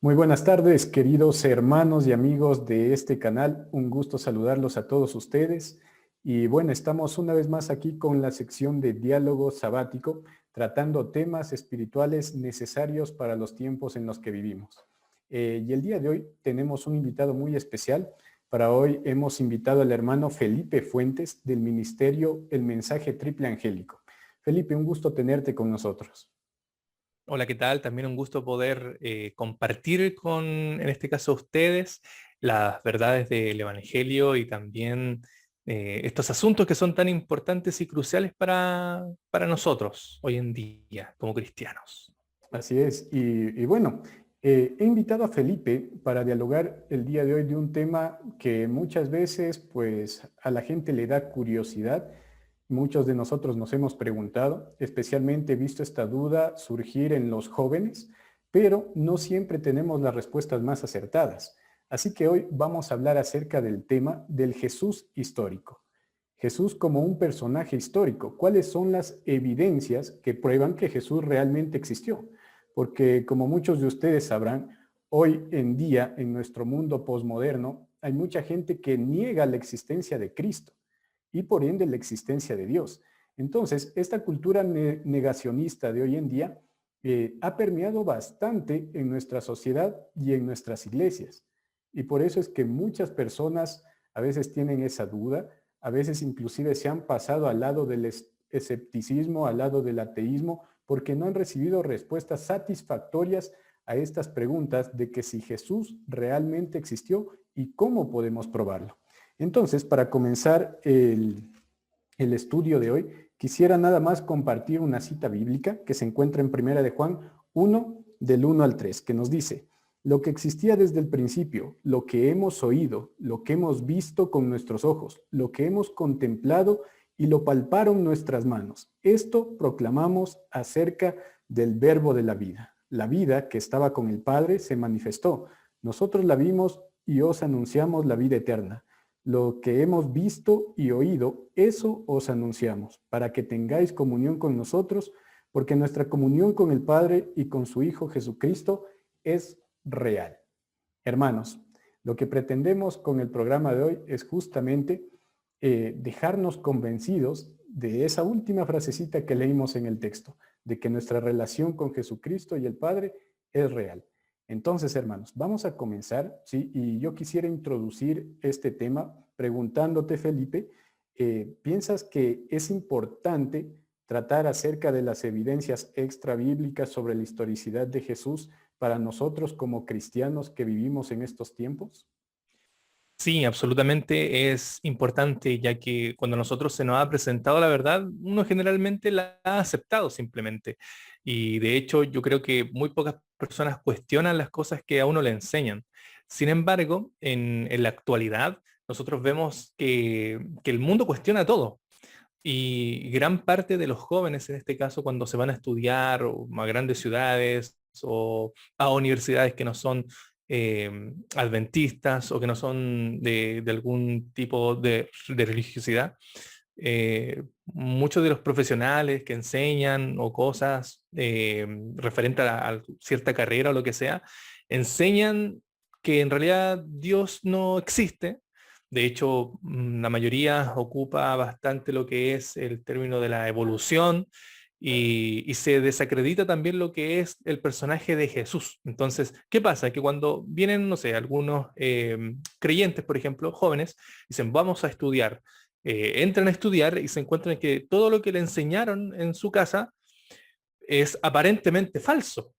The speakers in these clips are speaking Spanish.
Muy buenas tardes, queridos hermanos y amigos de este canal. Un gusto saludarlos a todos ustedes. Y bueno, estamos una vez más aquí con la sección de diálogo sabático, tratando temas espirituales necesarios para los tiempos en los que vivimos. Y el día de hoy tenemos un invitado muy especial. Para hoy hemos invitado al hermano Felipe Fuentes del ministerio El Mensaje Triple Angélico. Felipe, un gusto tenerte con nosotros. Hola, ¿qué tal? También un gusto poder compartir en este caso, ustedes las verdades del Evangelio y también estos asuntos que son tan importantes y cruciales para nosotros hoy en día como cristianos. Así es. Y bueno, he invitado a Felipe para dialogar el día de hoy de un tema que muchas veces pues a la gente le da curiosidad. Muchos de nosotros nos hemos preguntado, especialmente he visto esta duda surgir en los jóvenes, pero no siempre tenemos las respuestas más acertadas. Así que hoy vamos a hablar acerca del tema del Jesús histórico. Jesús como un personaje histórico. ¿Cuáles son las evidencias que prueban que Jesús realmente existió? Porque como muchos de ustedes sabrán, hoy en día en nuestro mundo posmoderno hay mucha gente que niega la existencia de Cristo y por ende la existencia de Dios. Entonces, esta cultura negacionista de hoy en día ha permeado bastante en nuestra sociedad y en nuestras iglesias. Y por eso es que muchas personas a veces tienen esa duda, a veces inclusive se han pasado al lado del escepticismo, al lado del ateísmo, porque no han recibido respuestas satisfactorias a estas preguntas de que si Jesús realmente existió y cómo podemos probarlo. Entonces, para comenzar el estudio de hoy, quisiera nada más compartir una cita bíblica que se encuentra en Primera de Juan 1, del 1 al 3, que nos dice: lo que existía desde el principio, lo que hemos oído, lo que hemos visto con nuestros ojos, lo que hemos contemplado y lo palparon nuestras manos. Esto proclamamos acerca del verbo de la vida. La vida que estaba con el Padre se manifestó. Nosotros la vimos y os anunciamos la vida eterna. Lo que hemos visto y oído, eso os anunciamos, para que tengáis comunión con nosotros, porque nuestra comunión con el Padre y con su Hijo Jesucristo es real. Hermanos, lo que pretendemos con el programa de hoy es justamente dejarnos convencidos de esa última frasecita que leímos en el texto, de que nuestra relación con Jesucristo y el Padre es real. Entonces, hermanos, vamos a comenzar, ¿sí? Y yo quisiera introducir este tema preguntándote, Felipe, ¿piensas que es importante tratar acerca de las evidencias extra bíblicas sobre la historicidad de Jesús para nosotros como cristianos que vivimos en estos tiempos? Sí, absolutamente es importante, ya que cuando a nosotros se nos ha presentado la verdad, uno generalmente la ha aceptado simplemente. Y de hecho, yo creo que muy pocas personas cuestionan las cosas que a uno le enseñan. Sin embargo, en la actualidad, nosotros vemos que el mundo cuestiona todo. Y gran parte de los jóvenes, en este caso, cuando se van a estudiar o a grandes ciudades o a universidades que no son adventistas o que no son de algún tipo de religiosidad, muchos de los profesionales que enseñan o cosas referente a cierta carrera o lo que sea, enseñan que en realidad Dios no existe. De hecho, la mayoría ocupa bastante lo que es el término de la evolución y se desacredita también lo que es el personaje de Jesús. Entonces, ¿qué pasa? Que cuando vienen, no sé, algunos creyentes, por ejemplo, jóvenes, dicen, vamos a estudiar, entran a estudiar y se encuentran que todo lo que le enseñaron en su casa es aparentemente falso.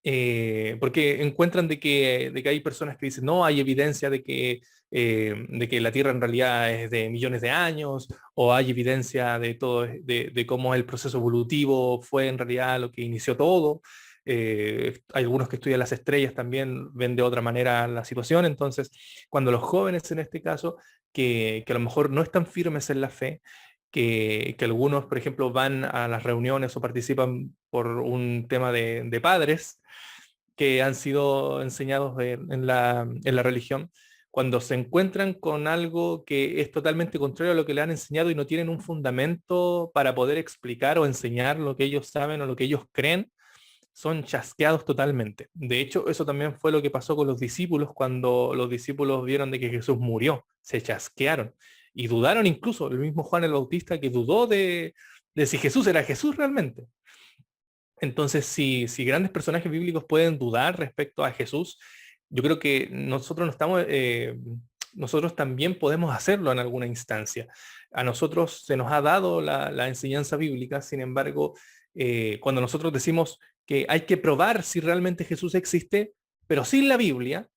Porque encuentran de que hay personas que dicen, no, hay evidencia de que la Tierra en realidad es de millones de años, o hay evidencia de todo, de cómo el proceso evolutivo fue en realidad lo que inició todo. Hay algunos que estudian las estrellas también ven de otra manera la situación. Entonces, cuando los jóvenes en este caso, que a lo mejor no están firmes en la fe, que algunos, por ejemplo, van a las reuniones o participan por un tema de padres que han sido enseñados en la religión, cuando se encuentran con algo que es totalmente contrario a lo que le han enseñado y no tienen un fundamento para poder explicar o enseñar lo que ellos saben o lo que ellos creen, son chasqueados totalmente. De hecho, eso también fue lo que pasó con los discípulos cuando los discípulos vieron de que Jesús murió. Se chasquearon y dudaron incluso, el mismo Juan el Bautista que dudó de si Jesús era Jesús realmente. Entonces, si grandes personajes bíblicos pueden dudar respecto a Jesús, yo creo que nosotros no estamos, nosotros también podemos hacerlo en alguna instancia. A nosotros se nos ha dado la enseñanza bíblica, sin embargo, cuando nosotros decimos que hay que probar si realmente Jesús existe, pero sin la Biblia,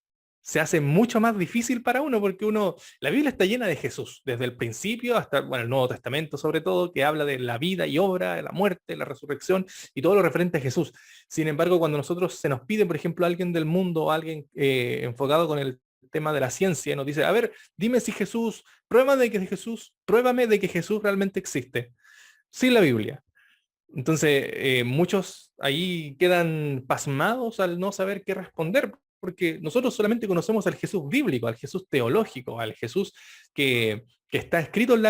se hace mucho más difícil para uno, porque la Biblia está llena de Jesús, desde el principio hasta, bueno, el Nuevo Testamento sobre todo, que habla de la vida y obra, de la muerte, la resurrección y todo lo referente a Jesús. Sin embargo, cuando nosotros se nos pide, por ejemplo, alguien del mundo o alguien enfocado con el tema de la ciencia, nos dice, a ver, dime si Jesús, pruébame de que Jesús realmente existe, sin la Biblia. Entonces, muchos ahí quedan pasmados al no saber qué responder, porque nosotros solamente conocemos al Jesús bíblico, al Jesús teológico, al Jesús que está escrito en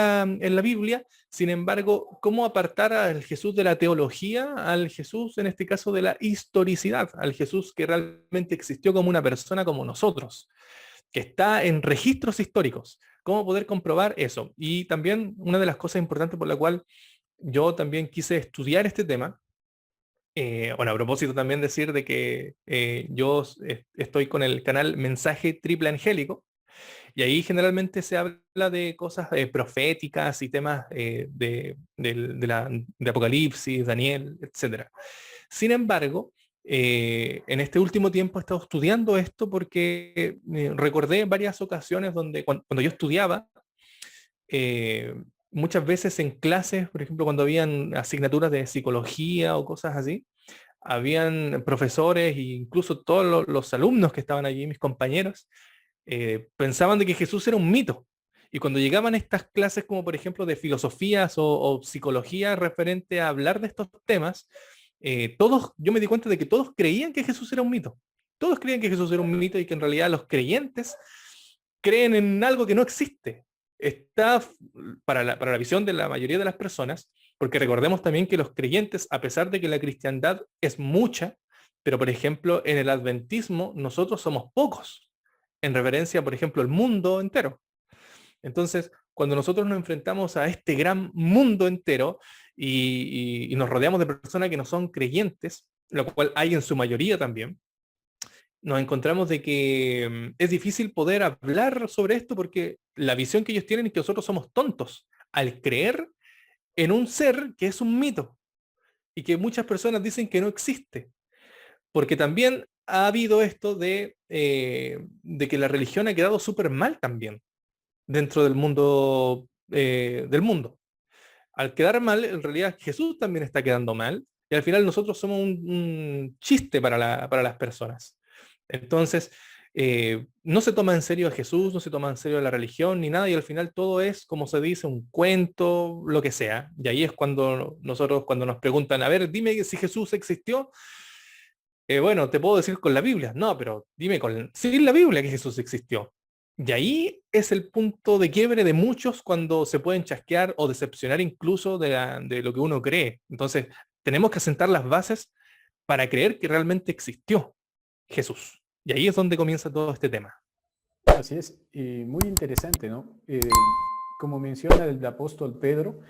la Biblia. Sin embargo, ¿cómo apartar al Jesús de la teología, al Jesús, en este caso, de la historicidad, al Jesús que realmente existió como una persona como nosotros, que está en registros históricos? ¿Cómo poder comprobar eso? Y también una de las cosas importantes por la cual yo también quise estudiar este tema. Bueno, a propósito también decir de que yo estoy con el canal Mensaje Triple Angélico, y ahí generalmente se habla de cosas proféticas y temas de Apocalipsis, Daniel, etc. Sin embargo, en este último tiempo he estado estudiando esto porque recordé varias ocasiones donde cuando yo estudiaba, muchas veces en clases, por ejemplo, cuando habían asignaturas de psicología o cosas así, habían profesores e incluso todos los alumnos que estaban allí, mis compañeros, pensaban de que Jesús era un mito. Y cuando llegaban estas clases como por ejemplo de filosofías o psicología referente a hablar de estos temas, yo me di cuenta de que todos creían que Jesús era un mito. Todos creían que Jesús era un mito y que en realidad los creyentes creen en algo que no existe. Está para la visión de la mayoría de las personas, porque recordemos también que los creyentes, a pesar de que la cristiandad es mucha, pero por ejemplo en el adventismo nosotros somos pocos, en referencia, por ejemplo, al mundo entero. Entonces, cuando nosotros nos enfrentamos a este gran mundo entero y nos rodeamos de personas que no son creyentes, lo cual hay en su mayoría también, nos encontramos de que es difícil poder hablar sobre esto porque la visión que ellos tienen es que nosotros somos tontos al creer en un ser que es un mito y que muchas personas dicen que no existe. Porque también ha habido esto de que la religión ha quedado súper mal también dentro del mundo. Al quedar mal, en realidad Jesús también está quedando mal y al final nosotros somos un chiste para las personas. Entonces, no se toma en serio a Jesús, no se toma en serio a la religión ni nada y al final todo es, como se dice, un cuento, lo que sea. Y ahí es cuando cuando nos preguntan, a ver, dime si Jesús existió. Bueno, te puedo decir con la Biblia. No, pero dime sin la Biblia que Jesús existió. Y ahí es el punto de quiebre de muchos cuando se pueden chasquear o decepcionar incluso de lo que uno cree. Entonces, tenemos que asentar las bases para creer que realmente existió Jesús. Y ahí es donde comienza todo este tema. Así es, y muy interesante, ¿no? Como menciona el apóstol Pedro,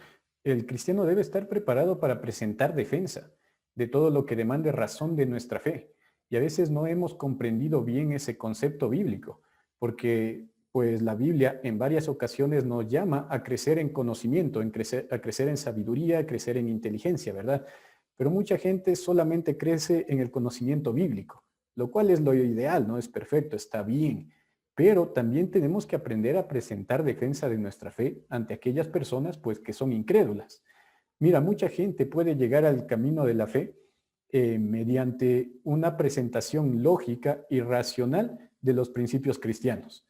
el cristiano debe estar preparado para presentar defensa de todo lo que demande razón de nuestra fe. Y a veces no hemos comprendido bien ese concepto bíblico, porque pues la Biblia en varias ocasiones nos llama a crecer en conocimiento, a crecer en sabiduría, a crecer en inteligencia, ¿verdad? Pero mucha gente solamente crece en el conocimiento bíblico, lo cual es lo ideal, ¿no? Es perfecto, está bien. Pero también tenemos que aprender a presentar defensa de nuestra fe ante aquellas personas pues que son incrédulas. Mira, mucha gente puede llegar al camino de la fe mediante una presentación lógica y racional de los principios cristianos.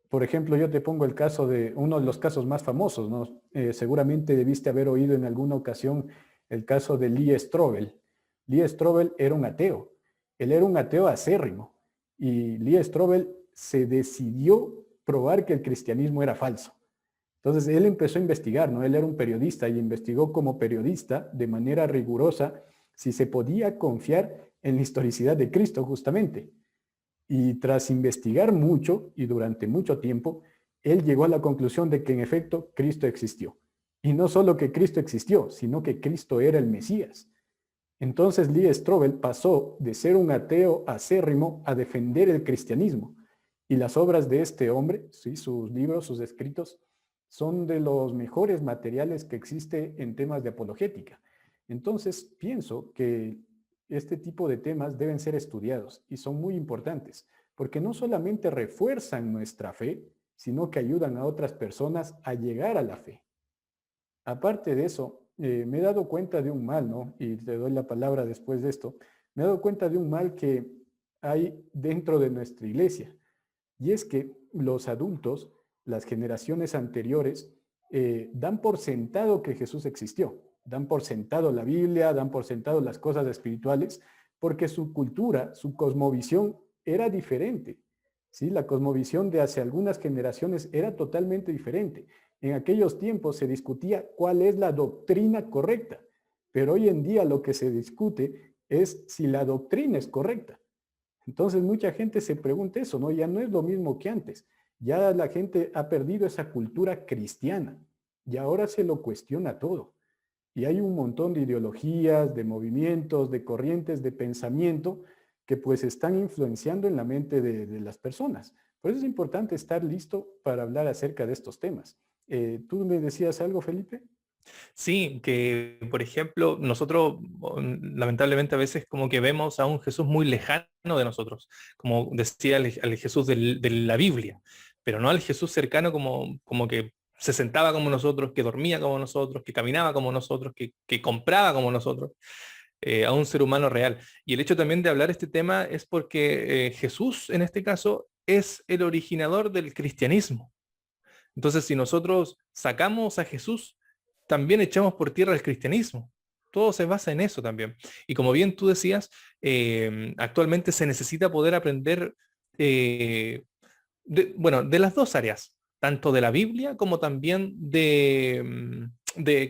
Por ejemplo, yo te pongo el caso de uno de los casos más famosos, ¿no? Seguramente debiste haber oído en alguna ocasión el caso de Lee Strobel. Lee Strobel era un ateo. Él era un ateo acérrimo. Y Lee Strobel se decidió probar que el cristianismo era falso. Entonces él empezó a investigar, ¿no? Él era un periodista y investigó como periodista de manera rigurosa si se podía confiar en la historicidad de Cristo justamente. Y tras investigar mucho y durante mucho tiempo, él llegó a la conclusión de que en efecto Cristo existió. Y no solo que Cristo existió, sino que Cristo era el Mesías. Entonces Lee Strobel pasó de ser un ateo acérrimo a defender el cristianismo. Y las obras de este hombre, ¿sí? Sus libros, sus escritos, son de los mejores materiales que existe en temas de apologética. Entonces pienso que este tipo de temas deben ser estudiados y son muy importantes, porque no solamente refuerzan nuestra fe, sino que ayudan a otras personas a llegar a la fe. Aparte de eso, me he dado cuenta de un mal, ¿no? Y te doy la palabra después de esto. Me he dado cuenta de un mal que hay dentro de nuestra iglesia. Y es que los adultos, las generaciones anteriores, dan por sentado que Jesús existió. Dan por sentado la Biblia, dan por sentado las cosas espirituales, porque su cultura, su cosmovisión era diferente. ¿Sí? La cosmovisión de hace algunas generaciones era totalmente diferente. En aquellos tiempos se discutía cuál es la doctrina correcta, pero hoy en día lo que se discute es si la doctrina es correcta. Entonces mucha gente se pregunta eso, ¿no? Ya no es lo mismo que antes. Ya la gente ha perdido esa cultura cristiana y ahora se lo cuestiona todo. Y hay un montón de ideologías, de movimientos, de corrientes de pensamiento que pues están influenciando en la mente de las personas. Por eso es importante estar listo para hablar acerca de estos temas. ¿Tú me decías algo, Felipe? Sí, que por ejemplo, nosotros lamentablemente a veces como que vemos a un Jesús muy lejano de nosotros, como decía al Jesús de la Biblia, pero no al Jesús cercano como que se sentaba como nosotros, que dormía como nosotros, que caminaba como nosotros, que compraba como nosotros, a un ser humano real. Y el hecho también de hablar este tema es porque Jesús en este caso es el originador del cristianismo. Entonces, si nosotros sacamos a Jesús, también echamos por tierra el cristianismo. Todo se basa en eso también. Y como bien tú decías, actualmente se necesita poder aprender, bueno, de las dos áreas, tanto de la Biblia como también de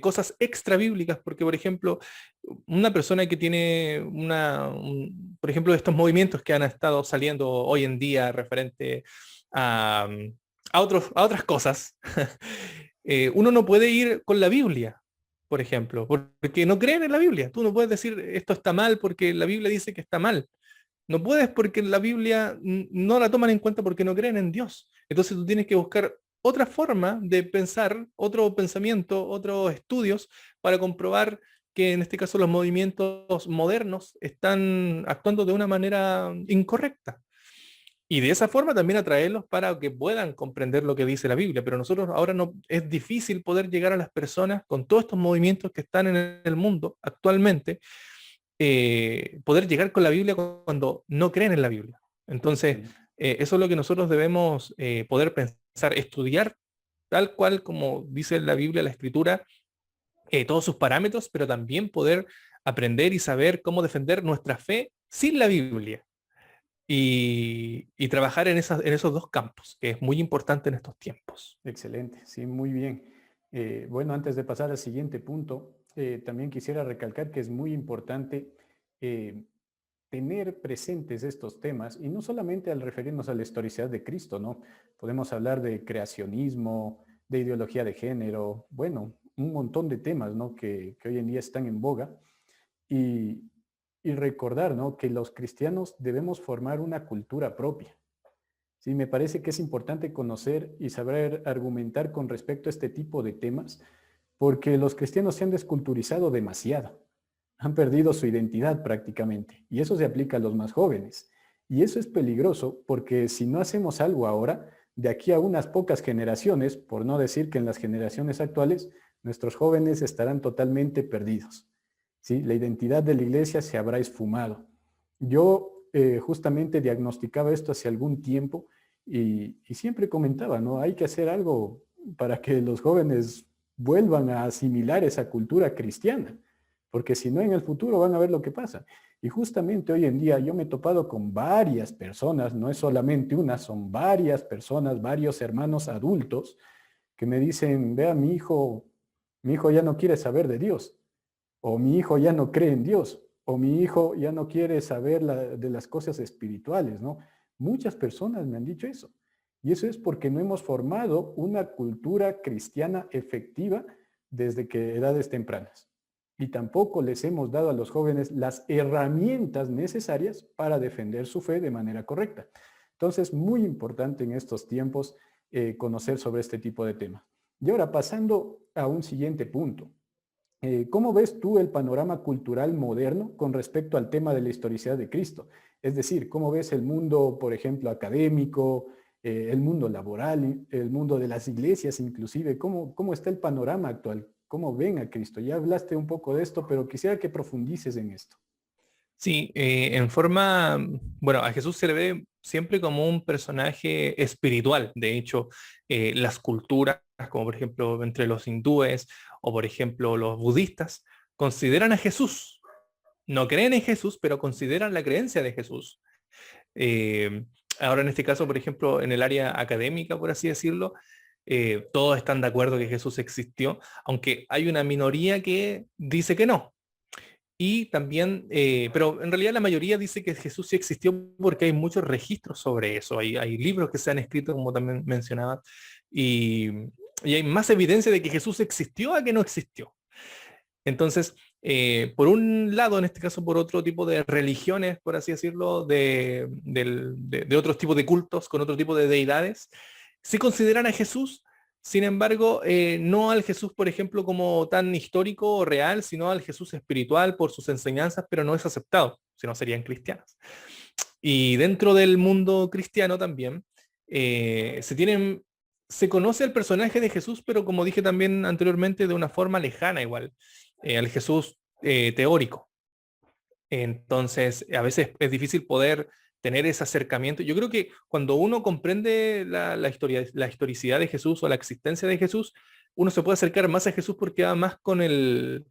cosas extra bíblicas, porque por ejemplo, una persona que tiene por ejemplo, estos movimientos que han estado saliendo hoy en día referente a, a otras cosas, uno no puede ir con la Biblia, por ejemplo, porque no creen en la Biblia. Tú no puedes decir esto está mal porque la Biblia dice que está mal. No puedes porque la Biblia no la toman en cuenta porque no creen en Dios. Entonces tú tienes que buscar otra forma de pensar, otro pensamiento, otros estudios para comprobar que en este caso los movimientos modernos están actuando de una manera incorrecta. Y de esa forma también atraerlos para que puedan comprender lo que dice la Biblia. Pero nosotros ahora no es difícil poder llegar a las personas con todos estos movimientos que están en el mundo actualmente, poder llegar con la Biblia cuando no creen en la Biblia. Entonces, Sí. eso es lo que nosotros debemos poder pensar, estudiar tal cual como dice la Biblia, la Escritura, todos sus parámetros, pero también poder aprender y saber cómo defender nuestra fe sin la Biblia y trabajar en esos dos campos, que es muy importante en estos tiempos. Excelente, sí, muy bien. Bueno, antes de pasar al siguiente punto, también quisiera recalcar que es muy importante eh, tener presentes estos temas y no solamente al referirnos a la historicidad de Cristo, ¿no? Podemos hablar de creacionismo, de ideología de género, bueno, un montón de temas, ¿no? Que hoy en día están en boga y, y recordar, ¿no? Que los cristianos debemos formar una cultura propia. Sí, me parece que es importante conocer y saber argumentar con respecto a este tipo de temas, porque los cristianos se han desculturizado demasiado, han perdido su identidad prácticamente, y eso se aplica a los más jóvenes. Y eso es peligroso porque si no hacemos algo ahora, de aquí a unas pocas generaciones, por no decir que en las generaciones actuales, nuestros jóvenes estarán totalmente perdidos. ¿Sí? La identidad de la iglesia se habrá esfumado. Yo justamente diagnosticaba esto hace algún tiempo y siempre comentaba, ¿no? Hay que hacer algo para que los jóvenes vuelvan a asimilar esa cultura cristiana, porque si no en el futuro van a ver lo que pasa. Y justamente hoy en día yo me he topado con varias personas, no es solamente una, son varias personas, varios hermanos adultos que me dicen, vea, mi hijo ya no quiere saber de Dios, o mi hijo ya no cree en Dios, o mi hijo ya no quiere saber de las cosas espirituales, ¿no? Muchas personas me han dicho eso. Y eso es porque no hemos formado una cultura cristiana efectiva desde que edades tempranas. Y tampoco les hemos dado a los jóvenes las herramientas necesarias para defender su fe de manera correcta. Entonces, muy importante en estos tiempos conocer sobre este tipo de temas. Y ahora, pasando a un siguiente punto. ¿Cómo ves tú el panorama cultural moderno con respecto al tema de la historicidad de Cristo? Es decir, ¿cómo ves el mundo, por ejemplo, académico, el mundo laboral, el mundo de las iglesias inclusive? ¿Cómo está el panorama actual? ¿Cómo ven a Cristo? Ya hablaste un poco de esto, pero quisiera que profundices en esto. Sí, en forma, bueno, a Jesús se le ve siempre como un personaje espiritual. De hecho, las culturas, como por ejemplo entre los hindúes o por ejemplo los budistas, consideran a Jesús. No creen en Jesús, pero consideran la creencia de Jesús. Eh, Ahora en este caso, por ejemplo, en el área académica, por así decirlo, todos están de acuerdo que Jesús existió, aunque hay una minoría que dice que no. Y también, pero en realidad la mayoría dice que Jesús sí existió porque hay muchos registros sobre eso. Hay libros que se han escrito, como también mencionaba, y, y hay más evidencia de que Jesús existió a que no existió. Entonces, por un lado, en este caso, por otro tipo de religiones, por así decirlo, de otros tipos de cultos, con otro tipo de deidades, se consideran a Jesús, sin embargo, no al Jesús, por ejemplo, como tan histórico o real, sino al Jesús espiritual por sus enseñanzas, pero no es aceptado, si no serían cristianos. Y dentro del mundo cristiano también, se conoce al personaje de Jesús, pero como dije también anteriormente, de una forma lejana igual, al Jesús teórico. Entonces, a veces es difícil poder tener ese acercamiento. Yo creo que cuando uno comprende la historicidad de Jesús o la existencia de Jesús, uno se puede acercar más a Jesús porque va más con el...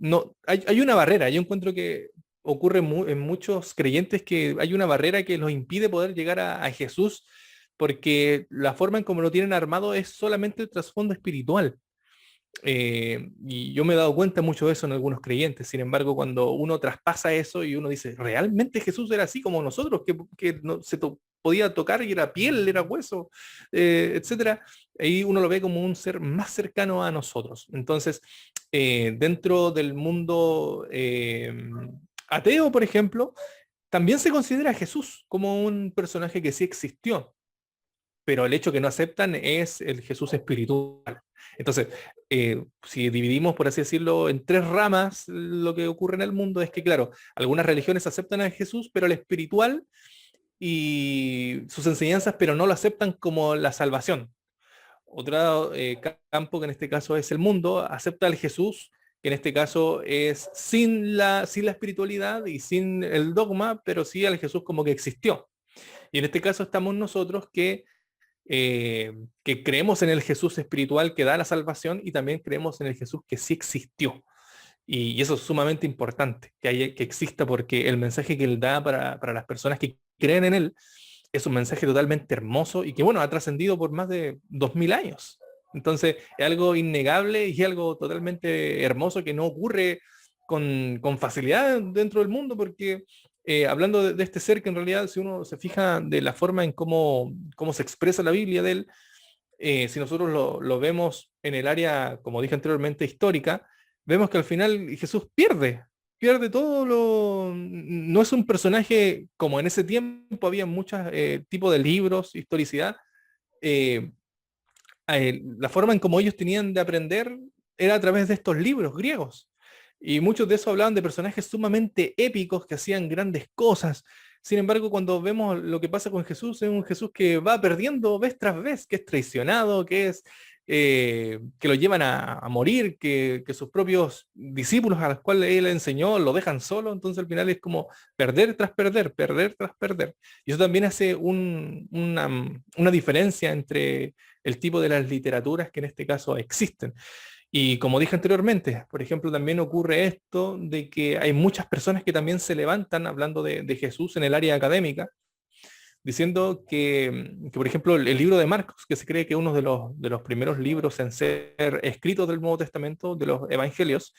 no, hay una barrera. Yo encuentro que ocurre en muchos creyentes que hay una barrera que los impide poder llegar a Jesús porque la forma en como lo tienen armado es solamente el trasfondo espiritual. Y yo me he dado cuenta mucho de eso en algunos creyentes. Sin embargo, cuando uno traspasa eso y uno dice, ¿realmente Jesús era así como nosotros? Que no, podía tocar y era piel, era hueso, etcétera. Ahí uno lo ve como un ser más cercano a nosotros. Entonces, dentro del mundo ateo, por ejemplo, también se considera a Jesús como un personaje que sí existió, pero el hecho que no aceptan es el Jesús espiritual. Entonces, si dividimos, por así decirlo, en tres ramas, lo que ocurre en el mundo es que, claro, algunas religiones aceptan a Jesús, pero el espiritual y sus enseñanzas, pero no lo aceptan como la salvación. Otro campo, que en este caso es el mundo, acepta al Jesús, que en este caso es sin la espiritualidad y sin el dogma, pero sí al Jesús como que existió. Y en este caso estamos nosotros que creemos en el Jesús espiritual que da la salvación y también creemos en el Jesús que sí existió. Y eso es sumamente importante, que exista, porque el mensaje que él da para las personas que creen en él es un mensaje totalmente hermoso y que, bueno, ha trascendido por más de 2000 años. Entonces, es algo innegable y algo totalmente hermoso que no ocurre con facilidad dentro del mundo, porque hablando de este ser que en realidad, si uno se fija de la forma en cómo se expresa la Biblia de él, si nosotros lo vemos en el área, como dije anteriormente, histórica, vemos que al final Jesús pierde todo lo... No es un personaje como en ese tiempo había muchos tipos de libros, historicidad. eh, la forma en como ellos tenían de aprender era a través de estos libros griegos. Y muchos de esos hablaban de personajes sumamente épicos que hacían grandes cosas. Sin embargo, cuando vemos lo que pasa con Jesús, es un Jesús que va perdiendo vez tras vez, que es traicionado, que lo llevan a morir, que sus propios discípulos a los cuales él enseñó lo dejan solo. Entonces al final es como perder tras perder, perder tras perder. Y eso también hace una diferencia entre el tipo de las literaturas que en este caso existen. Y como dije anteriormente, por ejemplo, también ocurre esto de que hay muchas personas que también se levantan hablando de Jesús en el área académica, diciendo que, por ejemplo, el libro de Marcos, que se cree que es uno de los primeros libros en ser escritos del Nuevo Testamento, de los evangelios,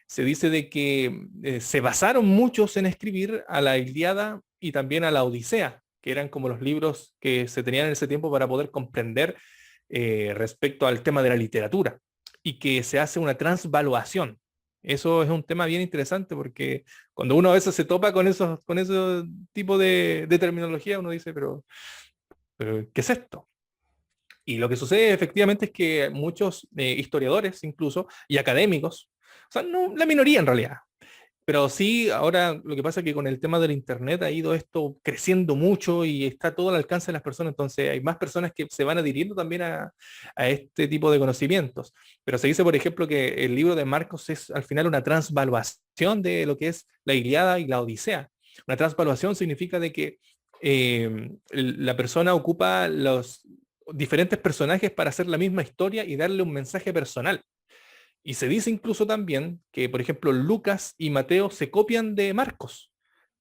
se dice de que se basaron muchos en escribir a la Ilíada y también a la Odisea, que eran como los libros que se tenían en ese tiempo para poder comprender respecto al tema de la literatura, y que se hace una transvaluación. Eso es un tema bien interesante porque cuando uno a veces se topa con esos tipos de terminología, uno dice, pero ¿qué es esto? Y lo que sucede efectivamente es que muchos historiadores incluso y académicos, o sea, no, la minoría en realidad, pero sí, ahora lo que pasa es que con el tema del internet ha ido esto creciendo mucho y está todo al alcance de las personas, entonces hay más personas que se van adhiriendo también a este tipo de conocimientos. Pero se dice, por ejemplo, que el libro de Marcos es al final una transvaluación de lo que es la Ilíada y la Odisea. Una transvaluación significa de que la persona ocupa los diferentes personajes para hacer la misma historia y darle un mensaje personal. Y se dice incluso también que, por ejemplo, Lucas y Mateo se copian de Marcos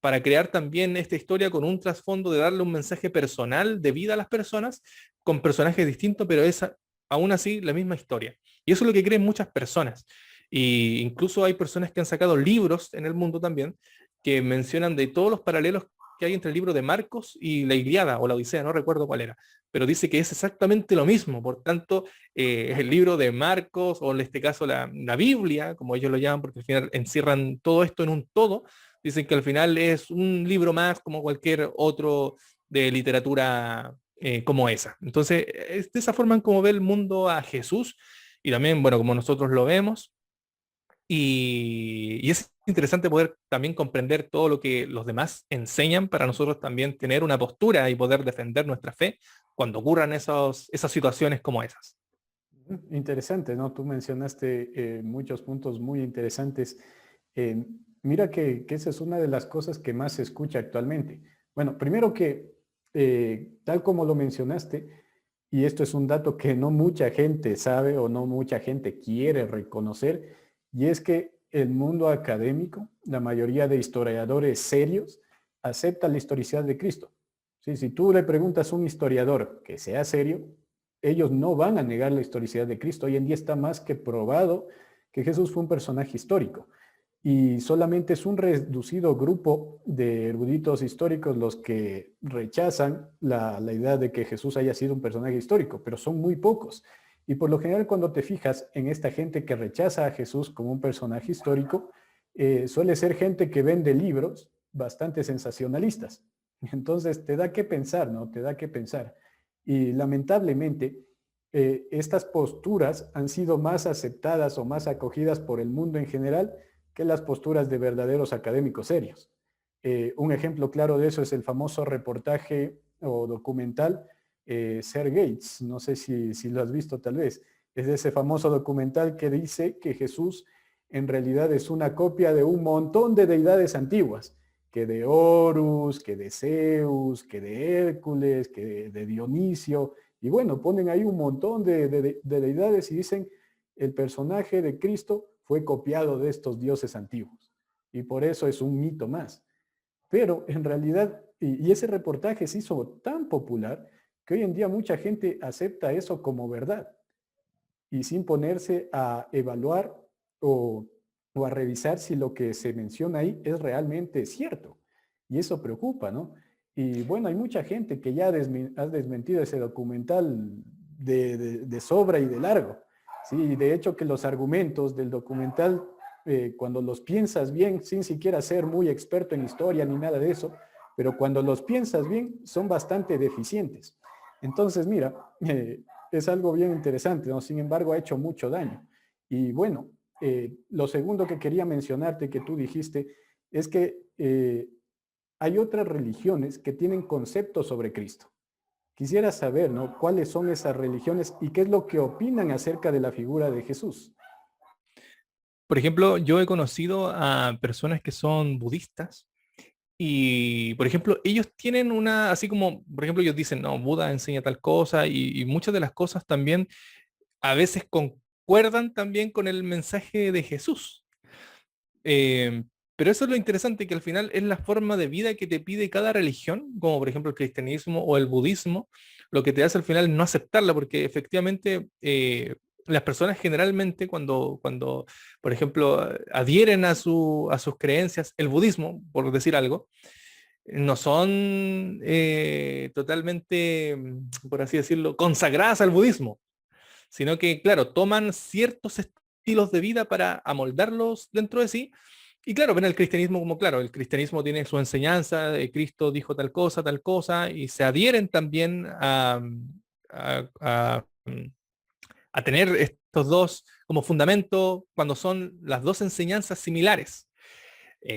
para crear también esta historia con un trasfondo de darle un mensaje personal de vida a las personas con personajes distintos, pero es aún así la misma historia. Y eso es lo que creen muchas personas. Y incluso hay personas que han sacado libros en el mundo también que mencionan de todos los paralelos que hay entre el libro de Marcos y la Ilíada o la Odisea, no recuerdo cuál era, pero dice que es exactamente lo mismo. Por tanto, el libro de Marcos, o en este caso la Biblia, como ellos lo llaman, porque al final encierran todo esto en un todo, dicen que al final es un libro más como cualquier otro de literatura como esa. Entonces, es de esa forma en como ve el mundo a Jesús, y también, bueno, como nosotros lo vemos, y es interesante poder también comprender todo lo que los demás enseñan para nosotros también tener una postura y poder defender nuestra fe cuando ocurran esas situaciones como esas. Interesante, ¿no? Tú mencionaste muchos puntos muy interesantes. Eh, Mira que esa es una de las cosas que más se escucha actualmente. Bueno, primero que, tal como lo mencionaste, y esto es un dato que no mucha gente sabe o no mucha gente quiere reconocer, y es que el mundo académico, la mayoría de historiadores serios, acepta la historicidad de Cristo. Sí, si tú le preguntas a un historiador que sea serio, ellos no van a negar la historicidad de Cristo. Hoy en día está más que probado que Jesús fue un personaje histórico y solamente es un reducido grupo de eruditos históricos los que rechazan la idea de que Jesús haya sido un personaje histórico, pero son muy pocos. Y por lo general, cuando te fijas en esta gente que rechaza a Jesús como un personaje histórico, suele ser gente que vende libros bastante sensacionalistas. Entonces te da que pensar, ¿no? Te da que pensar. Y lamentablemente, estas posturas han sido más aceptadas o más acogidas por el mundo en general que las posturas de verdaderos académicos serios. Un ejemplo claro de eso es el famoso reportaje o documental Ser Gates. No sé si lo has visto tal vez. Es ese famoso documental que dice que Jesús en realidad es una copia de un montón de deidades antiguas, que de Horus, que de Zeus, que de Hércules, que de Dionisio, y bueno, ponen ahí un montón de deidades y dicen, el personaje de Cristo fue copiado de estos dioses antiguos, y por eso es un mito más. Pero en realidad, y ese reportaje se hizo tan popular que hoy en día mucha gente acepta eso como verdad y sin ponerse a evaluar o, o a revisar si lo que se menciona ahí es realmente cierto. Y eso preocupa, ¿no? Y bueno, hay mucha gente que ya ha desmentido ese documental de sobra y de largo. Sí, de hecho que los argumentos del documental, cuando los piensas bien, sin siquiera ser muy experto en historia ni nada de eso, pero cuando los piensas bien, son bastante deficientes. Entonces, mira, es algo bien interesante, ¿no? Sin embargo, ha hecho mucho daño. Y bueno, lo segundo que quería mencionarte que tú dijiste es que hay otras religiones que tienen conceptos sobre Cristo. Quisiera saber, ¿no? ¿Cuáles son esas religiones y qué es lo que opinan acerca de la figura de Jesús? Por ejemplo, yo he conocido a personas que son budistas y, por ejemplo, ellos tienen una, así como, por ejemplo, ellos dicen, no, Buda enseña tal cosa y muchas de las cosas también a veces concuerdan también con el mensaje de Jesús. Pero eso es lo interesante, que al final es la forma de vida que te pide cada religión, como por ejemplo el cristianismo o el budismo, lo que te hace al final no aceptarla, porque efectivamente las personas generalmente cuando, por ejemplo, adhieren a sus creencias, el budismo, por decir algo, no son totalmente, por así decirlo, consagradas al budismo, sino que, claro, toman ciertos estilos de vida para amoldarlos dentro de sí. Y claro, ven el cristianismo como, claro, el cristianismo tiene su enseñanza, Cristo dijo tal cosa, y se adhieren también a, a- a tener estos dos como fundamento cuando son las dos enseñanzas similares.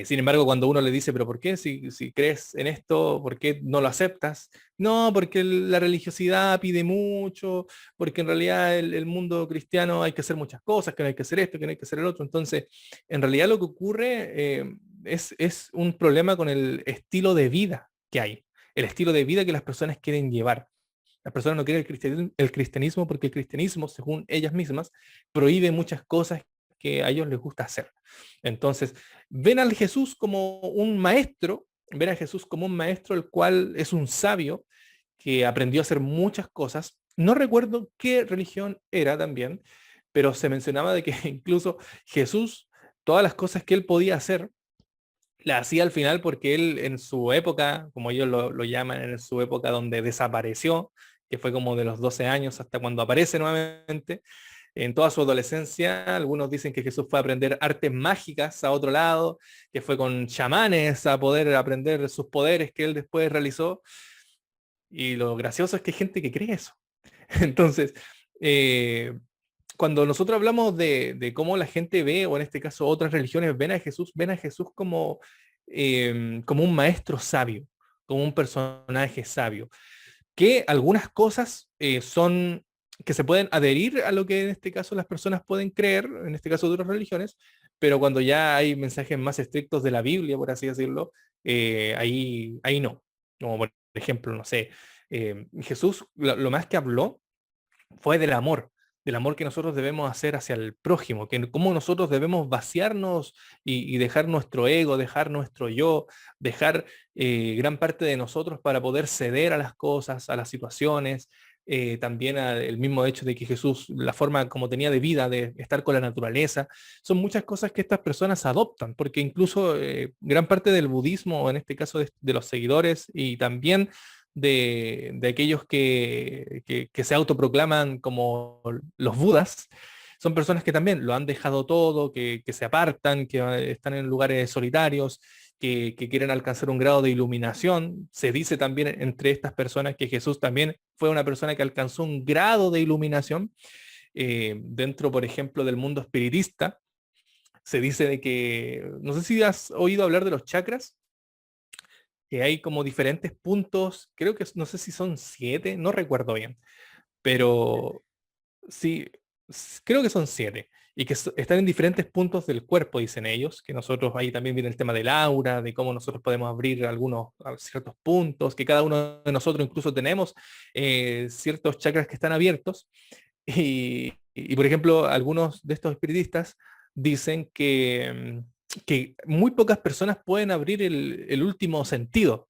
Sin embargo, cuando uno le dice, pero ¿por qué? Si crees en esto, ¿por qué no lo aceptas? No, porque la religiosidad pide mucho, porque en realidad el mundo cristiano hay que hacer muchas cosas, que no hay que hacer esto, que no hay que hacer el otro. Entonces, en realidad lo que ocurre es un problema con el estilo de vida que hay, el estilo de vida que las personas quieren llevar. Las personas no quieren el cristianismo porque el cristianismo, según ellas mismas, prohíbe muchas cosas que a ellos les gusta hacer. Entonces, ven al Jesús como un maestro, ven a Jesús como un maestro el cual es un sabio que aprendió a hacer muchas cosas. No recuerdo qué religión era también, pero se mencionaba de que incluso Jesús, todas las cosas que él podía hacer, la hacía al final porque él en su época, como ellos lo llaman, en su época donde desapareció, que fue como de los 12 años hasta cuando aparece nuevamente, en toda su adolescencia, algunos dicen que Jesús fue a aprender artes mágicas a otro lado, que fue con chamanes a poder aprender sus poderes que él después realizó. Y lo gracioso es que hay gente que cree eso. Entonces, eh, cuando nosotros hablamos de cómo la gente ve, o en este caso otras religiones ven a Jesús como, como un maestro sabio, como un personaje sabio, que algunas cosas son que se pueden adherir a lo que en este caso las personas pueden creer, en este caso de otras religiones, pero cuando ya hay mensajes más estrictos de la Biblia, por así decirlo, ahí no. Como por ejemplo, no sé, Jesús lo más que habló fue del amor que nosotros debemos hacer hacia el prójimo, que cómo nosotros debemos vaciarnos y dejar nuestro ego, dejar nuestro yo, dejar gran parte de nosotros para poder ceder a las cosas, a las situaciones, también el mismo hecho de que Jesús, la forma como tenía de vida, de estar con la naturaleza, son muchas cosas que estas personas adoptan, porque incluso gran parte del budismo, en este caso de los seguidores y también de aquellos que se autoproclaman como los budas, son personas que también lo han dejado todo, que se apartan, que están en lugares solitarios, que quieren alcanzar un grado de iluminación. Se dice también entre estas personas que Jesús también fue una persona que alcanzó un grado de iluminación. Dentro, por ejemplo, del mundo espiritista, se dice de que, no sé si has oído hablar de los chakras, que hay como diferentes puntos, creo que no sé si son 7, no recuerdo bien, pero sí, creo que son 7, y que están en diferentes puntos del cuerpo, dicen ellos, que nosotros ahí también viene el tema del aura, de cómo nosotros podemos abrir algunos ciertos puntos, que cada uno de nosotros incluso tenemos ciertos chakras que están abiertos, y, por ejemplo, algunos de estos espiritistas dicen que muy pocas personas pueden abrir el último sentido,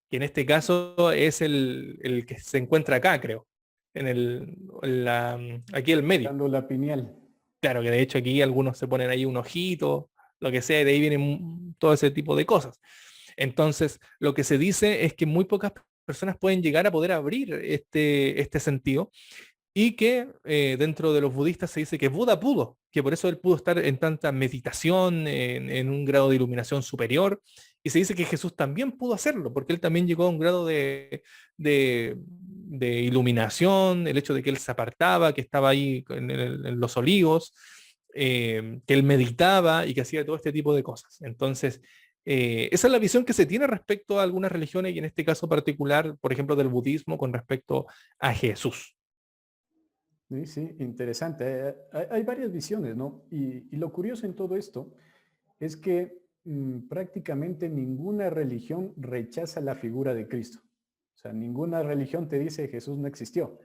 que en este caso es el que se encuentra acá, creo, aquí el medio. Dando la pineal. Claro que de hecho aquí algunos se ponen ahí un ojito, lo que sea, y de ahí viene todo ese tipo de cosas. Entonces, lo que se dice es que muy pocas personas pueden llegar a poder abrir este sentido, y que dentro de los budistas se dice que Buda pudo, que por eso él pudo estar en tanta meditación, en un grado de iluminación superior, y se dice que Jesús también pudo hacerlo, porque él también llegó a un grado de iluminación, el hecho de que él se apartaba, que estaba ahí en los olivos, que él meditaba y que hacía todo este tipo de cosas. Entonces, esa es la visión que se tiene respecto a algunas religiones, y en este caso particular, por ejemplo, del budismo con respecto a Jesús. Sí, sí, interesante. Hay varias visiones, ¿no? Y lo curioso en todo esto es que prácticamente ninguna religión rechaza la figura de Cristo. O sea, ninguna religión te dice Jesús no existió.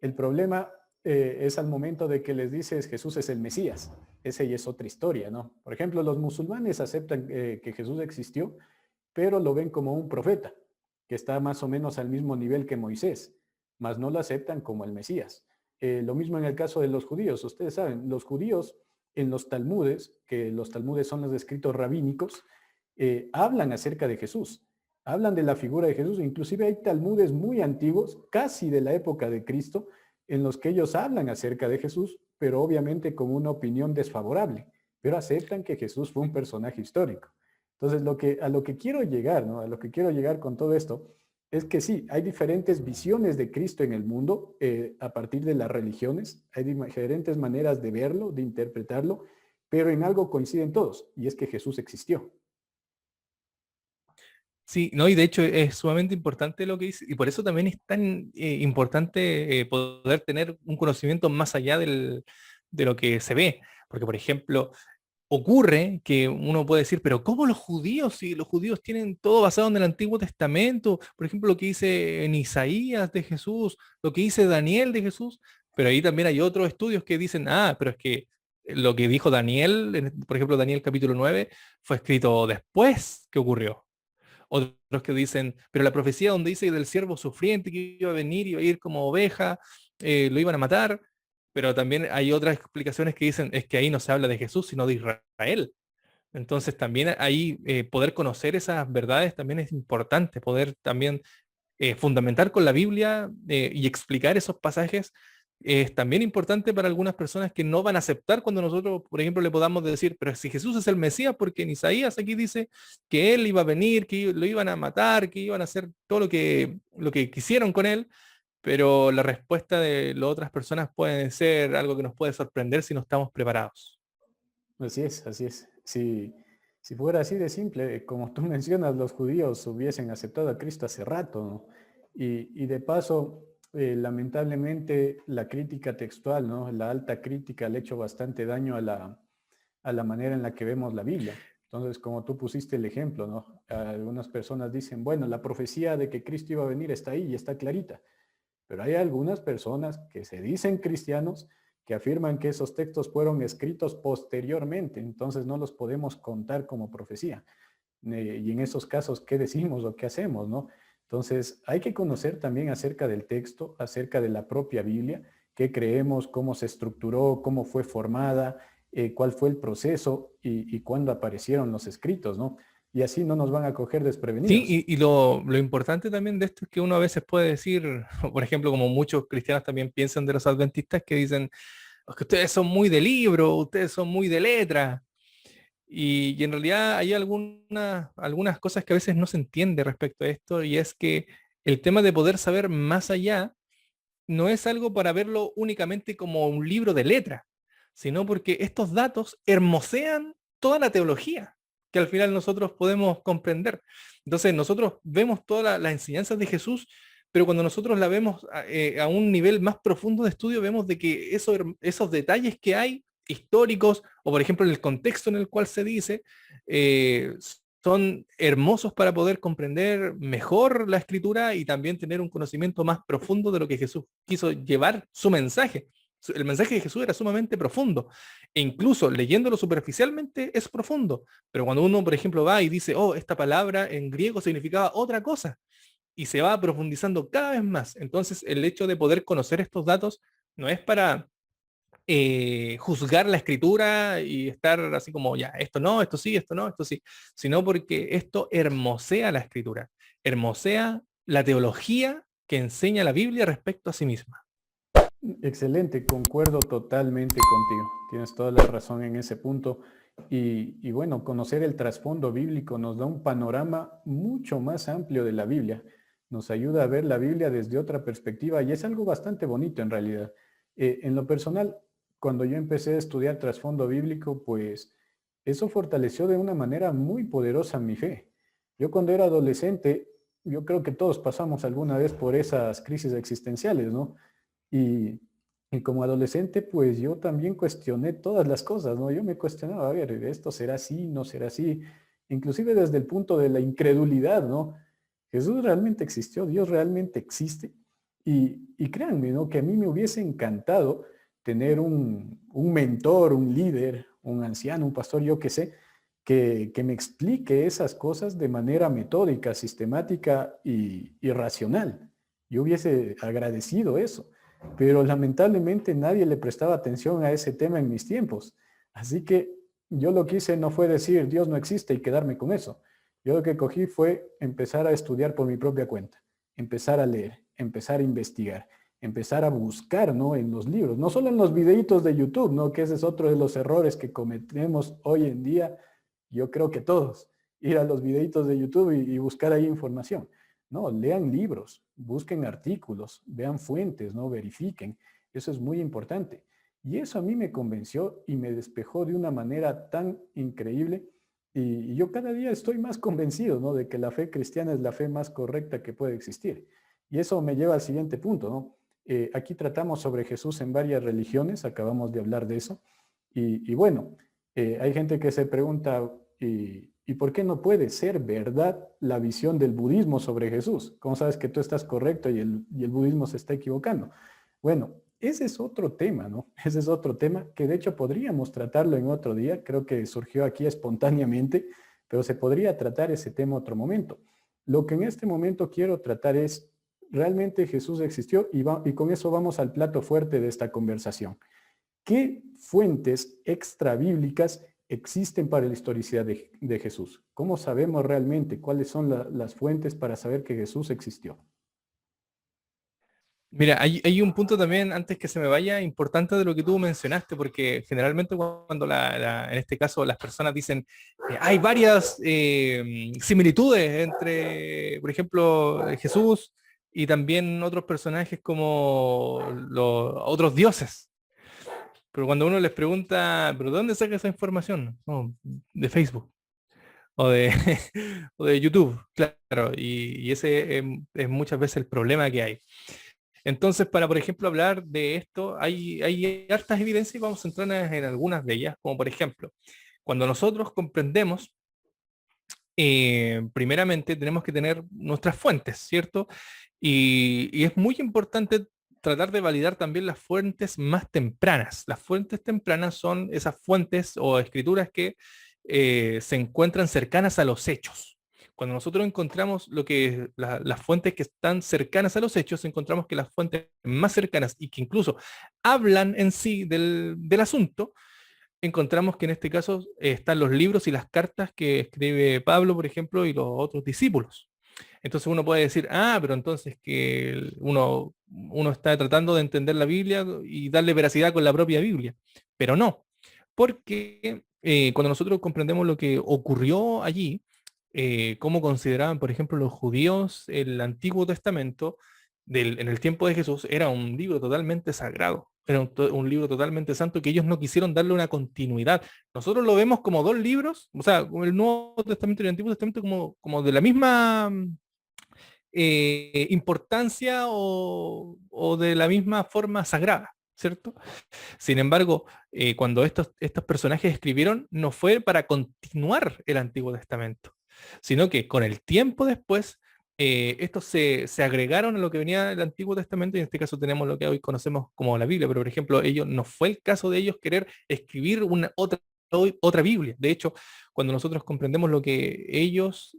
El problema es al momento de que les dices Jesús es el Mesías. Esa ya es otra historia, ¿no? Por ejemplo, los musulmanes aceptan que Jesús existió, pero lo ven como un profeta, que está más o menos al mismo nivel que Moisés, mas no lo aceptan como el Mesías. Lo mismo en el caso de los judíos. Ustedes saben, los judíos en los talmudes, que los talmudes son los escritos rabínicos, hablan acerca de Jesús, hablan de la figura de Jesús. Inclusive hay talmudes muy antiguos, casi de la época de Cristo, en los que ellos hablan acerca de Jesús, pero obviamente con una opinión desfavorable, pero aceptan que Jesús fue un personaje histórico. Entonces, a lo que quiero llegar, ¿no? A lo que quiero llegar con todo esto, es que sí, hay diferentes visiones de Cristo en el mundo a partir de las religiones, hay diferentes maneras de verlo, de interpretarlo, pero en algo coinciden todos, y es que Jesús existió. Sí, no, y de hecho es sumamente importante lo que dice, y por eso también es tan importante poder tener un conocimiento más allá de lo que se ve. Porque, por ejemplo, ocurre que uno puede decir, pero ¿cómo los judíos? Si los judíos tienen todo basado en el Antiguo Testamento, por ejemplo, lo que dice en Isaías de Jesús, lo que dice Daniel de Jesús, pero ahí también hay otros estudios que dicen, pero es que lo que dijo Daniel, por ejemplo, Daniel capítulo 9, fue escrito después que ocurrió. Otros que dicen, pero la profecía donde dice del siervo sufriente que iba a venir, iba a ir como oveja, lo iban a matar, pero también hay otras explicaciones que dicen, es que ahí no se habla de Jesús, sino de Israel. Entonces también ahí poder conocer esas verdades también es importante, poder también fundamentar con la Biblia y explicar esos pasajes es también importante para algunas personas que no van a aceptar cuando nosotros, por ejemplo, le podamos decir, pero si Jesús es el Mesías, porque en Isaías aquí dice que él iba a venir, que lo iban a matar, que iban a hacer todo lo que quisieron con él, pero la respuesta de las otras personas puede ser algo que nos puede sorprender si no estamos preparados. Así es, así es. Si fuera así de simple, como tú mencionas, los judíos hubiesen aceptado a Cristo hace rato, ¿no? Y de paso, lamentablemente, la crítica textual, ¿no? La alta crítica le ha hecho bastante daño a la manera en la que vemos la Biblia. Entonces, como tú pusiste el ejemplo, ¿no? Algunas personas dicen, bueno, la profecía de que Cristo iba a venir está ahí y está clarita. Pero hay algunas personas que se dicen cristianos que afirman que esos textos fueron escritos posteriormente, entonces no los podemos contar como profecía. Y en esos casos, ¿qué decimos o qué hacemos, no? Entonces, hay que conocer también acerca del texto, acerca de la propia Biblia, qué creemos, cómo se estructuró, cómo fue formada, cuál fue el proceso y cuándo aparecieron los escritos, ¿no? Y así no nos van a coger Sí, desprevenidos. y lo importante también de esto es que uno a veces puede decir, por ejemplo, como muchos cristianos también piensan de los adventistas que dicen, "Es que ustedes son muy de libro, ustedes son muy de letra". Y en realidad hay algunas cosas que a veces no se entiende respecto a esto, y es que el tema de poder saber más allá no es algo para verlo únicamente como un libro de letra, sino porque estos datos hermosean toda la teología que al final nosotros podemos comprender. Entonces nosotros vemos todas las enseñanzas de Jesús, pero cuando nosotros la vemos a un nivel más profundo de estudio, vemos de que esos detalles que hay históricos, o por ejemplo en el contexto en el cual se dice, eh, son hermosos para poder comprender mejor la escritura y también tener un conocimiento más profundo de lo que Jesús quiso llevar su mensaje. El mensaje de Jesús era sumamente profundo e incluso leyéndolo superficialmente es profundo, pero cuando uno, por ejemplo, va y dice, oh, esta palabra en griego significaba otra cosa y se va profundizando cada vez más, entonces el hecho de poder conocer estos datos no es para juzgar la escritura y estar así como, ya, esto no, esto sí, esto no, esto sí, sino porque esto hermosea la escritura, hermosea la teología que enseña la Biblia respecto a sí misma. Excelente, concuerdo totalmente contigo. Tienes toda la razón en ese punto. Y bueno, conocer el trasfondo bíblico nos da un panorama mucho más amplio de la Biblia. Nos ayuda a ver la Biblia desde otra perspectiva y es algo bastante bonito en realidad. En lo personal, cuando yo empecé a estudiar trasfondo bíblico, pues eso fortaleció de una manera muy poderosa mi fe. Yo cuando era adolescente, yo creo que todos pasamos alguna vez por esas crisis existenciales, ¿no? Y, y como adolescente, pues yo también cuestioné todas las cosas, ¿no? Yo me cuestionaba, a ver, ¿esto será así? ¿No será así? Inclusive desde el punto de la incredulidad, ¿no? ¿Jesús realmente existió? ¿Dios realmente existe? Y créanme, ¿no? Que a mí me hubiese encantado tener un mentor, un líder, un anciano, un pastor, yo qué sé, que me explique esas cosas de manera metódica, sistemática y racional. Yo hubiese agradecido eso. pero lamentablemente nadie le prestaba atención a ese tema en mis tiempos. Así que yo lo que hice no fue decir Dios no existe y quedarme con eso. Yo lo que cogí fue empezar a estudiar por mi propia cuenta, empezar a leer, empezar a investigar, empezar a buscar, ¿no? En los libros, no solo en los videitos de YouTube, ¿no? Que ese es otro de los errores que cometemos hoy en día, yo creo que todos, ir a los videitos de YouTube y buscar ahí información. No, lean libros, busquen artículos, vean fuentes, ¿no? Verifiquen. Eso es muy importante. Y eso a mí me convenció y me despejó de una manera tan increíble. Y yo cada día estoy más convencido, ¿no? De que la fe cristiana es la fe más correcta que puede existir. Y eso me lleva al siguiente punto, ¿no? Aquí tratamos sobre Jesús en varias religiones, acabamos de hablar de eso. Y bueno, hay gente que se pregunta, ¿y por qué no puede ser verdad la visión del budismo sobre Jesús? ¿Cómo sabes que tú estás correcto y el budismo se está equivocando? Bueno, ese es otro tema, ¿no? Ese es otro tema que de hecho podríamos tratarlo en otro día. Creo que surgió aquí espontáneamente, pero se podría tratar ese tema otro momento. Lo que en este momento quiero tratar es, ¿realmente Jesús existió? Y con eso vamos al plato fuerte de esta conversación. ¿Qué fuentes extrabíblicas existen para la historicidad de Jesús? ¿Cómo sabemos realmente cuáles son las fuentes para saber que Jesús existió? Mira, hay un punto también, antes que se me vaya, importante de lo que tú mencionaste, porque generalmente cuando en este caso las personas dicen hay varias similitudes entre, por ejemplo, Jesús y también otros personajes como los otros dioses. Pero cuando uno les pregunta, ¿pero de dónde saca esa información? No, de Facebook o de, o de YouTube, claro, y ese es muchas veces el problema que hay. Entonces, para, por ejemplo, hablar de esto, hay hartas evidencias y vamos a centrarnos en algunas de ellas, como por ejemplo, cuando nosotros comprendemos, primeramente tenemos que tener nuestras fuentes, ¿cierto? Y es muy importante tratar de validar también las fuentes más tempranas. Las fuentes tempranas son esas fuentes o escrituras que se encuentran cercanas a los hechos. Cuando nosotros encontramos las fuentes que están cercanas a los hechos, encontramos que las fuentes más cercanas y que incluso hablan en sí del asunto, encontramos que en este caso están los libros y las cartas que escribe Pablo, por ejemplo, y los otros discípulos. Entonces uno puede decir, pero entonces que uno está tratando de entender la Biblia y darle veracidad con la propia Biblia. Pero no, porque cuando nosotros comprendemos lo que ocurrió allí, cómo consideraban, por ejemplo, los judíos el Antiguo Testamento en el tiempo de Jesús, era un libro totalmente sagrado, era un libro totalmente santo que ellos no quisieron darle una continuidad. Nosotros lo vemos como dos libros, o sea, como el Nuevo Testamento y el Antiguo Testamento como de la misma importancia o de la misma forma sagrada, ¿cierto? Sin embargo, cuando estos personajes escribieron, no fue para continuar el Antiguo Testamento, sino que con el tiempo después, estos se agregaron a lo que venía del Antiguo Testamento, y en este caso tenemos lo que hoy conocemos como la Biblia, pero por ejemplo, ellos no fue el caso de ellos querer escribir otra Biblia. De hecho, cuando nosotros comprendemos en lo que ellos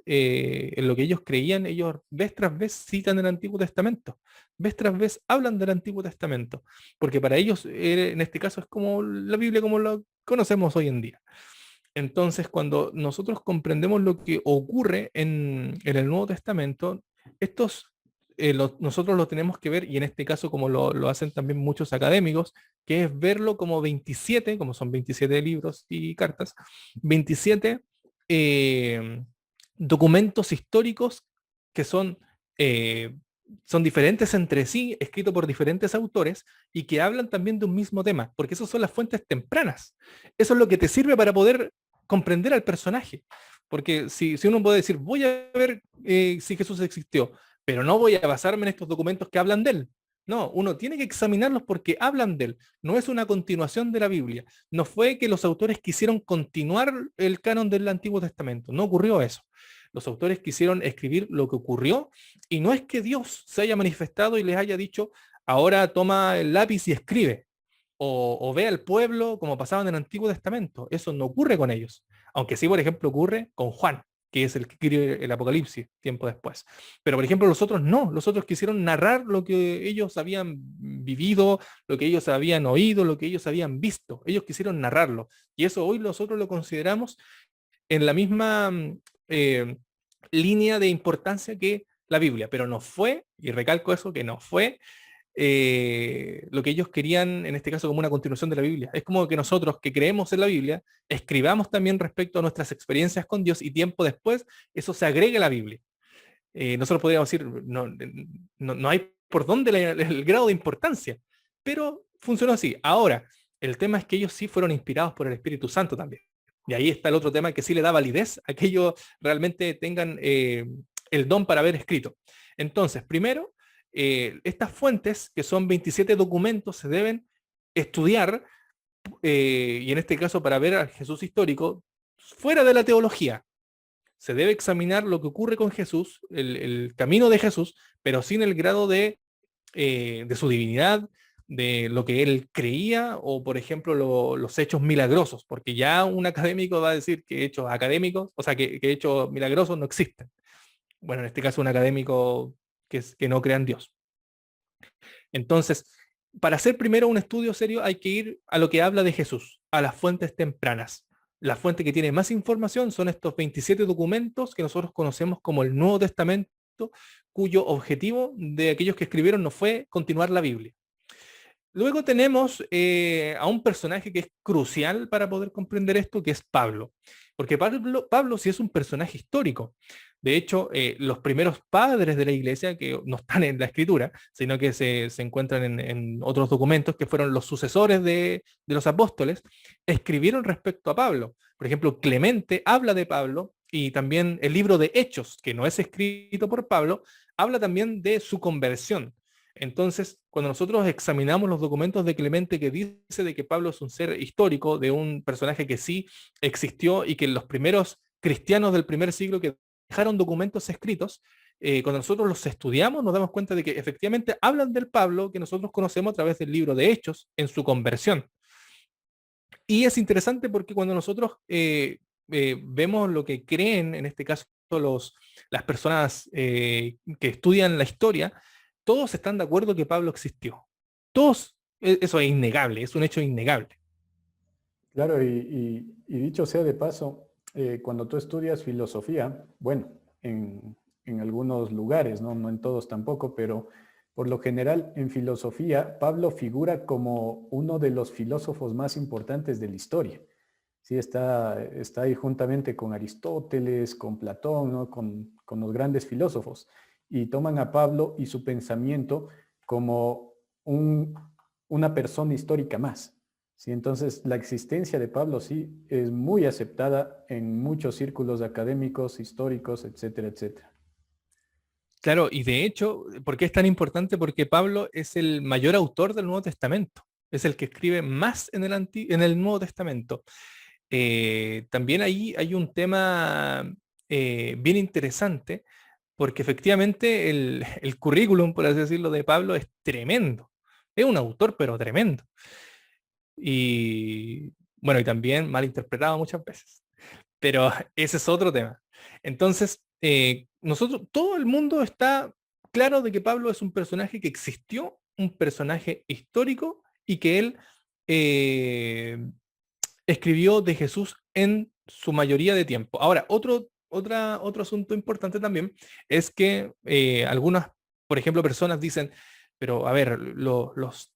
creían, ellos vez tras vez citan el Antiguo Testamento, vez tras vez hablan del Antiguo Testamento, porque para ellos, en este caso, es como la Biblia como la conocemos hoy en día. Entonces, cuando nosotros comprendemos lo que ocurre en el Nuevo Testamento, nosotros lo tenemos que ver, y en este caso como lo hacen también muchos académicos, que es verlo como 27, como son 27 libros y cartas, 27 eh, documentos históricos que son diferentes entre sí, escritos por diferentes autores y que hablan también de un mismo tema, porque esas son las fuentes tempranas. Eso es lo que te sirve para poder comprender al personaje. Porque si uno puede decir, voy a ver si Jesús existió, pero no voy a basarme en estos documentos que hablan de él. No, uno tiene que examinarlos porque hablan de él. No es una continuación de la Biblia. No fue que los autores quisieron continuar el canon del Antiguo Testamento. No ocurrió eso. Los autores quisieron escribir lo que ocurrió, y no es que Dios se haya manifestado y les haya dicho, ahora toma el lápiz y escribe, o ve al pueblo como pasaba en el Antiguo Testamento. Eso no ocurre con ellos. Aunque sí, por ejemplo, ocurre con Juan, que es el que escribe el Apocalipsis tiempo después. Pero, por ejemplo, los otros no, los otros quisieron narrar lo que ellos habían vivido, lo que ellos habían oído, lo que ellos habían visto. Ellos quisieron narrarlo. Y eso hoy nosotros lo consideramos en la misma eh, línea de importancia que la Biblia, pero no fue, y recalco eso, que no fue lo que ellos querían, en este caso, como una continuación de la Biblia. Es como que nosotros que creemos en la Biblia, escribamos también respecto a nuestras experiencias con Dios y tiempo después, eso se agrega a la Biblia. Nosotros podríamos decir, no hay por dónde el grado de importancia, pero funcionó así. Ahora, el tema es que ellos sí fueron inspirados por el Espíritu Santo también. Y ahí está el otro tema que sí le da validez a que ellos realmente tengan el don para haber escrito. Entonces, primero, estas fuentes, que son 27 documentos, se deben estudiar, y en este caso para ver al Jesús histórico, fuera de la teología. Se debe examinar lo que ocurre con Jesús, el camino de Jesús, pero sin el grado de su divinidad, de lo que él creía, o por ejemplo los hechos milagrosos, porque ya un académico va a decir que hechos académicos, o sea, que hechos milagrosos no existen. Bueno, en este caso un académico que no crea en Dios. Entonces, para hacer primero un estudio serio hay que ir a lo que habla de Jesús, a las fuentes tempranas. La fuente que tiene más información son estos 27 documentos que nosotros conocemos como el Nuevo Testamento, cuyo objetivo de aquellos que escribieron no fue continuar la Biblia. Luego tenemos a un personaje que es crucial para poder comprender esto, que es Pablo. Porque Pablo sí es un personaje histórico. De hecho, los primeros padres de la iglesia, que no están en la escritura, sino que se encuentran en otros documentos, que fueron los sucesores de los apóstoles, escribieron respecto a Pablo. Por ejemplo, Clemente habla de Pablo, y también el libro de Hechos, que no es escrito por Pablo, habla también de su conversión. Entonces, cuando nosotros examinamos los documentos de Clemente, que dice de que Pablo es un ser histórico, de un personaje que sí existió y que los primeros cristianos del primer siglo que dejaron documentos escritos, cuando nosotros los estudiamos nos damos cuenta de que efectivamente hablan del Pablo que nosotros conocemos a través del libro de Hechos en su conversión. Y es interesante porque cuando nosotros vemos lo que creen, en este caso las personas que estudian la historia, todos están de acuerdo que Pablo existió. Todos, eso es innegable, es un hecho innegable. Claro, y dicho sea de paso, cuando tú estudias filosofía, bueno, en algunos lugares, ¿no? No en todos tampoco, pero por lo general en filosofía, Pablo figura como uno de los filósofos más importantes de la historia. Sí, está ahí juntamente con Aristóteles, con Platón, ¿no? Con los grandes filósofos. Y toman a Pablo y su pensamiento como una persona histórica más. Sí, entonces la existencia de Pablo sí es muy aceptada en muchos círculos académicos, históricos, etcétera, etcétera. Claro, y de hecho, ¿por qué es tan importante? Porque Pablo es el mayor autor del Nuevo Testamento. Es el que escribe más en el Nuevo Testamento. También ahí hay un tema bien interesante, porque efectivamente el currículum, por así decirlo, de Pablo es tremendo. Es un autor, pero tremendo. Y bueno, y también mal interpretado muchas veces. Pero ese es otro tema. Entonces, nosotros, todo el mundo está claro de que Pablo es un personaje que existió, un personaje histórico, y que él escribió de Jesús en su mayoría de tiempo. Ahora, otro asunto importante también es que algunas, por ejemplo, personas dicen, pero a ver, los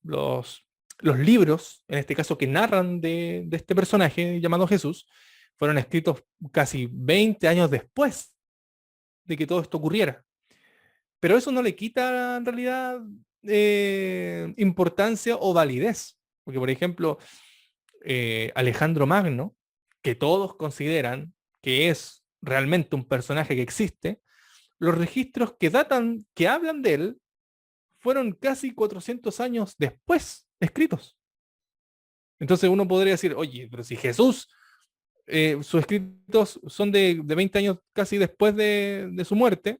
libros, en este caso, que narran de este personaje llamado Jesús, fueron escritos casi 20 años después de que todo esto ocurriera. Pero eso no le quita en realidad importancia o validez. Porque, por ejemplo, Alejandro Magno, que todos consideran que es realmente un personaje que existe, los registros que hablan de él, fueron casi 400 años después escritos. Entonces uno podría decir, oye, pero si Jesús, sus escritos son de 20 años casi después de su muerte,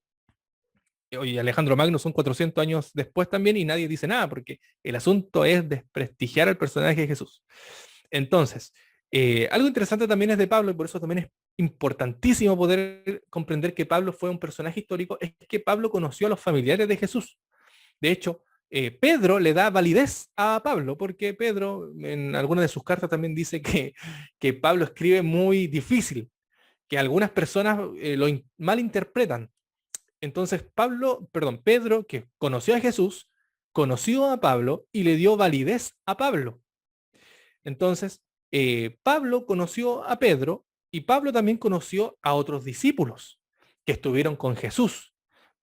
oye, Alejandro Magno son 400 años después también y nadie dice nada, porque el asunto es desprestigiar al personaje de Jesús. Entonces, algo interesante también es de Pablo, y por eso también es importantísimo poder comprender que Pablo fue un personaje histórico es que Pablo conoció a los familiares de Jesús. De hecho, Pedro le da validez a Pablo, porque Pedro en alguna de sus cartas también dice que Pablo escribe muy difícil, que algunas personas malinterpretan. Entonces Pedro, que conoció a Jesús, conoció a Pablo y le dio validez a Pablo. Entonces, Pablo conoció a Pedro y Pablo también conoció a otros discípulos que estuvieron con Jesús.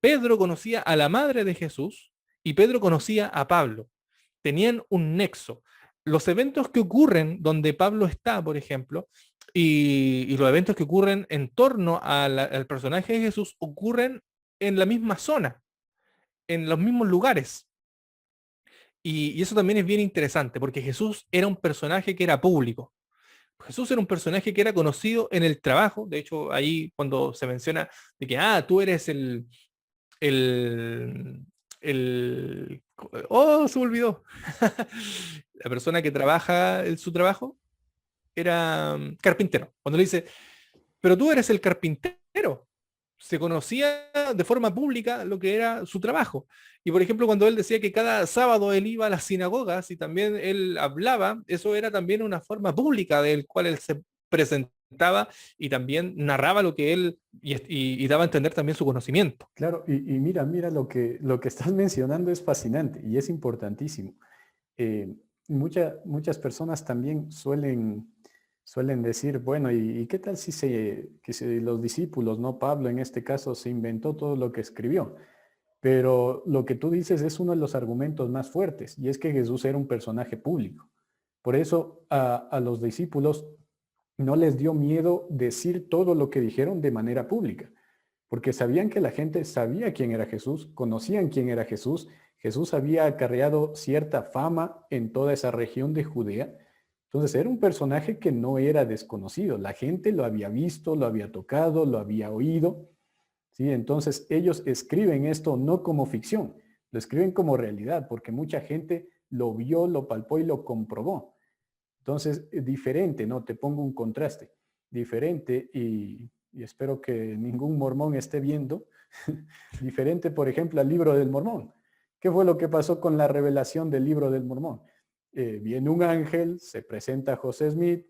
Pedro conocía a la madre de Jesús y Pedro conocía a Pablo. Tenían un nexo. Los eventos que ocurren donde Pablo está, por ejemplo, y los eventos que ocurren en torno al personaje de Jesús ocurren en la misma zona, en los mismos lugares. Y eso también es bien interesante, porque Jesús era un personaje que era público. Jesús era un personaje que era conocido en el trabajo. De hecho, ahí cuando se menciona de que, tú eres el, se me olvidó. La persona que trabaja en su trabajo era carpintero. Cuando le dice, pero tú eres el carpintero. Se conocía de forma pública lo que era su trabajo. Y por ejemplo, cuando él decía que cada sábado él iba a las sinagogas y también él hablaba, eso era también una forma pública del cual él se presentaba y también narraba lo que él y daba a entender también su conocimiento. Claro, y mira, lo que estás mencionando es fascinante y es importantísimo. Eh, muchas personas también suelen decir, bueno, ¿y qué tal que si los discípulos, no Pablo en este caso, se inventó todo lo que escribió? Pero lo que tú dices es uno de los argumentos más fuertes, y es que Jesús era un personaje público. Por eso a los discípulos no les dio miedo decir todo lo que dijeron de manera pública, porque sabían que la gente sabía quién era Jesús, conocían quién era Jesús. Jesús había acarreado cierta fama en toda esa región de Judea. Entonces era un personaje que no era desconocido. La gente lo había visto, lo había tocado, lo había oído. ¿Sí? Entonces ellos escriben esto no como ficción, lo escriben como realidad, porque mucha gente lo vio, lo palpó y lo comprobó. Entonces, diferente, ¿no? Te pongo un contraste. Diferente, y espero que ningún mormón esté viendo, diferente, por ejemplo, al libro del Mormón. ¿Qué fue lo que pasó con la revelación del libro del Mormón? Viene un ángel, se presenta a José Smith,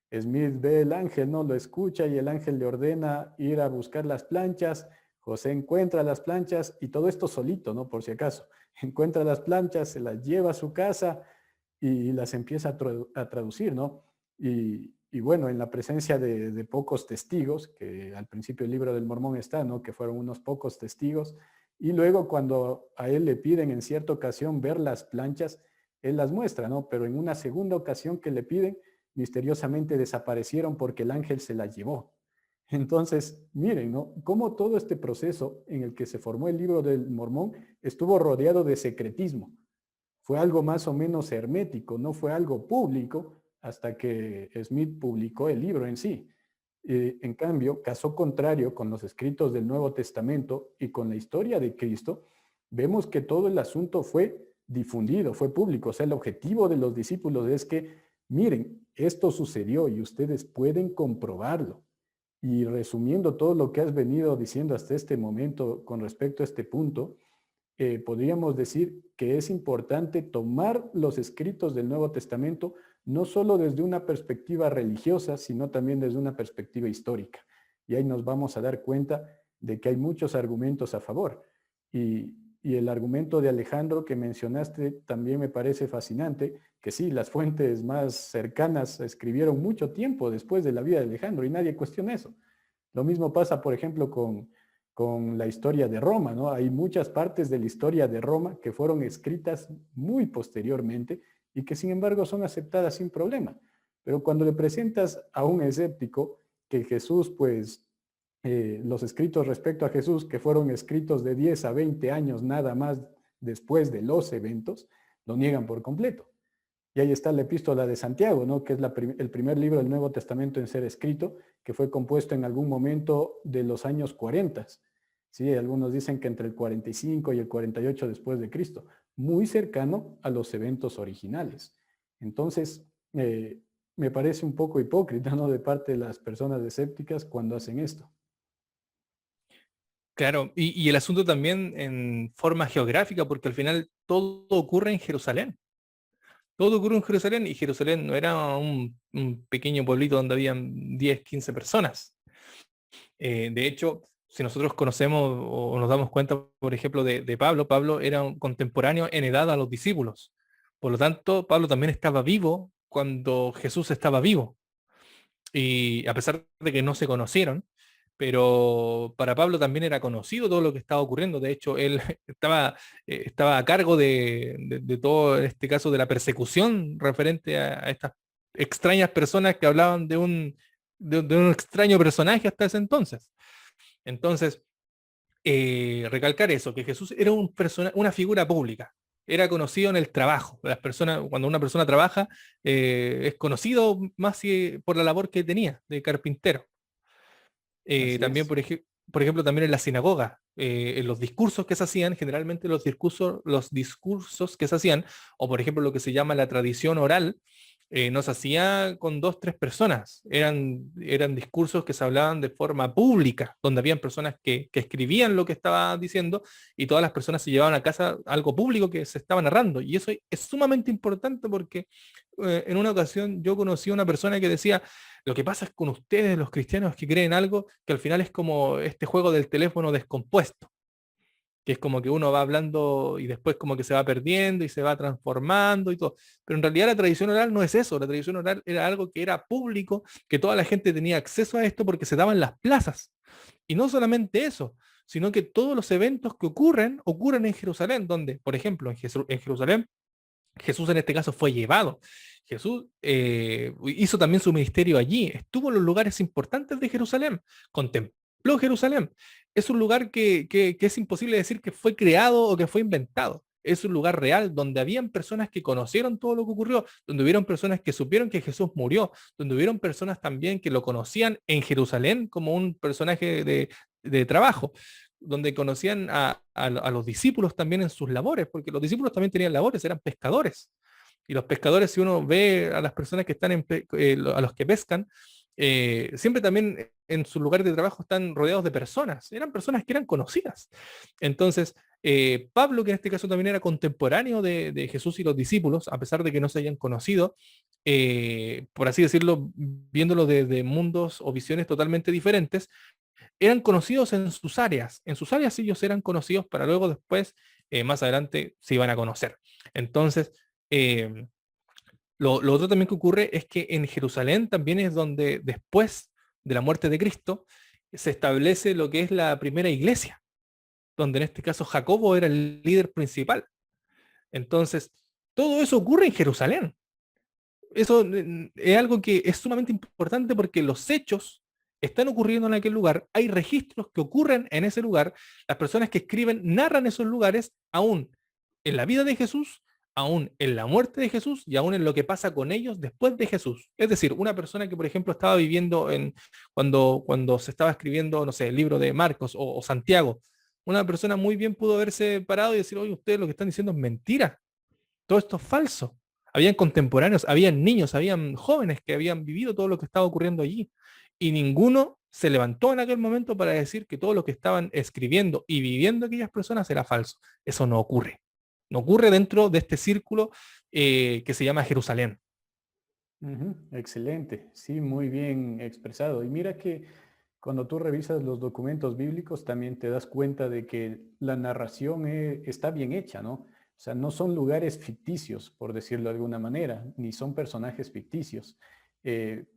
Smith ve el ángel, ¿no? Lo escucha y el ángel le ordena ir a buscar las planchas. José encuentra las planchas y todo esto solito, ¿no? Por si acaso. Encuentra las planchas, se las lleva a su casa y las empieza a traducir, ¿no? Y bueno, en la presencia de pocos testigos, que al principio el libro del Mormón está, ¿no? Que fueron unos pocos testigos. Y luego cuando a él le piden en cierta ocasión ver las planchas, él las muestra, ¿no? Pero en una segunda ocasión que le piden, misteriosamente desaparecieron porque el ángel se las llevó. Entonces, miren, ¿no? Cómo todo este proceso en el que se formó el libro del Mormón estuvo rodeado de secretismo. Fue algo más o menos hermético, no fue algo público hasta que Smith publicó el libro en sí. En cambio, caso contrario con los escritos del Nuevo Testamento y con la historia de Cristo, vemos que todo el asunto fue difundido, fue público. O sea, el objetivo de los discípulos es que, miren, esto sucedió y ustedes pueden comprobarlo. Y resumiendo todo lo que has venido diciendo hasta este momento con respecto a este punto, podríamos decir que es importante tomar los escritos del Nuevo Testamento no solo desde una perspectiva religiosa, sino también desde una perspectiva histórica. Y ahí nos vamos a dar cuenta de que hay muchos argumentos a favor. Y el argumento de Alejandro que mencionaste también me parece fascinante, que sí, las fuentes más cercanas escribieron mucho tiempo después de la vida de Alejandro y nadie cuestiona eso. Lo mismo pasa, por ejemplo, con la historia de Roma, ¿no? Hay muchas partes de la historia de Roma que fueron escritas muy posteriormente y que sin embargo son aceptadas sin problema. Pero cuando le presentas a un escéptico que Jesús, pues, los escritos respecto a Jesús, que fueron escritos de 10 a 20 años nada más después de los eventos, lo niegan por completo. Y ahí está la epístola de Santiago, ¿no? Que es el primer libro del Nuevo Testamento en ser escrito, que fue compuesto en algún momento de los años 40. ¿Sí? Algunos dicen que entre el 45 y el 48 después de Cristo, muy cercano a los eventos originales. Entonces, me parece un poco hipócrita, ¿no? De parte de las personas escépticas cuando hacen esto. Claro, y el asunto también en forma geográfica, porque al final todo ocurre en Jerusalén. Todo ocurre en Jerusalén y Jerusalén no era un pequeño pueblito donde habían 10, 15 personas. De hecho, si nosotros conocemos o nos damos cuenta, por ejemplo, de Pablo, Pablo era un contemporáneo en edad a los discípulos. Por lo tanto, Pablo también estaba vivo cuando Jesús estaba vivo. Y a pesar de que no se conocieron, pero para Pablo también era conocido todo lo que estaba ocurriendo. De hecho, él estaba a cargo de todo, en este caso, de la persecución referente a estas extrañas personas que hablaban de un extraño personaje hasta ese entonces. Entonces, recalcar eso, que Jesús era una figura pública, era conocido en el trabajo. Las personas, cuando una persona trabaja, es conocido más por la labor que tenía de carpintero. Así También, es. por ejemplo, también en la sinagoga, en los discursos que se hacían, generalmente los discursos que se hacían, o por ejemplo lo que se llama la tradición oral, no se hacía con dos, tres personas, eran discursos que se hablaban de forma pública, donde habían personas que escribían lo que estaba diciendo y todas las personas se llevaban a casa algo público que se estaba narrando. Y eso es sumamente importante porque en una ocasión yo conocí a una persona que decía, lo que pasa es con ustedes, los cristianos que creen algo, que al final es como este juego del teléfono descompuesto, que es como que uno va hablando y después como que se va perdiendo y se va transformando y todo. Pero en realidad la tradición oral no es eso, la tradición oral era algo que era público, que toda la gente tenía acceso a esto porque se daban las plazas. Y no solamente eso, sino que todos los eventos que ocurren en Jerusalén, donde, por ejemplo, en Jerusalén Jesús en este caso fue llevado. Jesús hizo también su ministerio allí, estuvo en los lugares importantes de Jerusalén, contempló Jerusalén. Es un lugar que es imposible decir que fue creado o que fue inventado. Es un lugar real donde habían personas que conocieron todo lo que ocurrió, donde hubieron personas que supieron que Jesús murió, donde hubieron personas también que lo conocían en Jerusalén como un personaje de trabajo, donde conocían a los discípulos también en sus labores, porque los discípulos también tenían labores, eran pescadores. Y los pescadores, si uno ve a las personas que están a los que pescan, siempre también en su lugar de trabajo están rodeados de personas, eran personas que eran conocidas. Entonces, Pablo, que en este caso también era contemporáneo de Jesús y los discípulos, a pesar de que no se hayan conocido, por así decirlo, viéndolo desde mundos o visiones totalmente diferentes, eran conocidos en sus áreas ellos eran conocidos para luego después, más adelante, se iban a conocer. Entonces, eh, lo otro también que ocurre es que en Jerusalén también es donde después de la muerte de Cristo se establece lo que es la primera iglesia, donde en este caso Jacobo era el líder principal. Entonces, todo eso ocurre en Jerusalén. Eso es algo que es sumamente importante porque los hechos están ocurriendo en aquel lugar, hay registros que ocurren en ese lugar, las personas que escriben narran esos lugares aún en la vida de Jesús, aún en la muerte de Jesús y aún en lo que pasa con ellos después de Jesús. Es decir, una persona que, por ejemplo, estaba viviendo cuando se estaba escribiendo, no sé, el libro de Marcos o Santiago, una persona muy bien pudo haberse parado y decir, oye, ustedes lo que están diciendo es mentira, todo esto es falso. Habían contemporáneos, habían niños, habían jóvenes que habían vivido todo lo que estaba ocurriendo allí. Y ninguno se levantó en aquel momento para decir que todo lo que estaban escribiendo y viviendo aquellas personas era falso. Eso no ocurre. No ocurre dentro de este círculo que se llama Jerusalén. Ujú, excelente, sí, muy bien expresado. Y mira que cuando tú revisas los documentos bíblicos también te das cuenta de que la narración está bien hecha, ¿no? O sea, no son lugares ficticios, por decirlo de alguna manera, ni son personajes ficticios.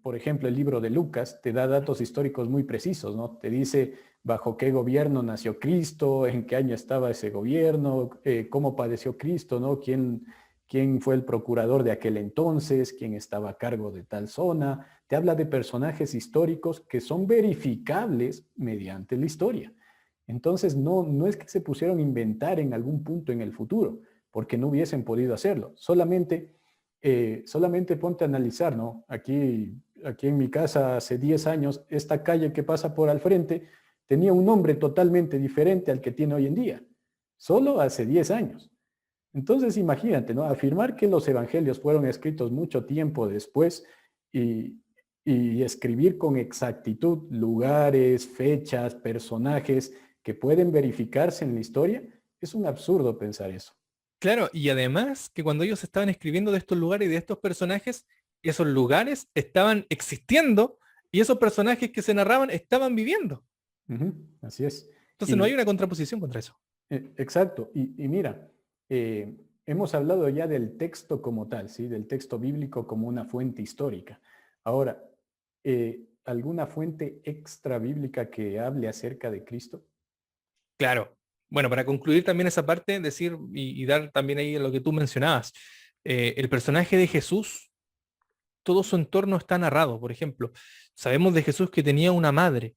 Por ejemplo, el libro de Lucas te da datos históricos muy precisos, ¿no? Te dice bajo qué gobierno nació Cristo, en qué año estaba ese gobierno, cómo padeció Cristo, ¿no? Quién fue el procurador de aquel entonces, quién estaba a cargo de tal zona. Te habla de personajes históricos que son verificables mediante la historia. Entonces, no es que se pusieron a inventar en algún punto en el futuro, porque no hubiesen podido hacerlo. Solamente ponte a analizar, ¿no? Aquí en mi casa hace 10 años, esta calle que pasa por al frente tenía un nombre totalmente diferente al que tiene hoy en día. Solo hace 10 años. Entonces, imagínate, ¿no? Afirmar que los evangelios fueron escritos mucho tiempo después, y, y escribir con exactitud lugares, fechas, personajes que pueden verificarse en la historia, es un absurdo pensar eso. Claro, y además que cuando ellos estaban escribiendo de estos lugares y de estos personajes, esos lugares estaban existiendo y esos personajes que se narraban estaban viviendo. Ujú, así es. Entonces no hay Y una contraposición contra eso. exacto. Y mira, hemos hablado ya del texto como tal, ¿sí? Del texto bíblico como una fuente histórica. Ahora, ¿alguna fuente extra bíblica que hable acerca de Cristo? Claro. Bueno, para concluir también esa parte, decir y dar también ahí lo que tú mencionabas. El personaje de Jesús, todo su entorno está narrado. Por ejemplo, sabemos de Jesús que tenía una madre,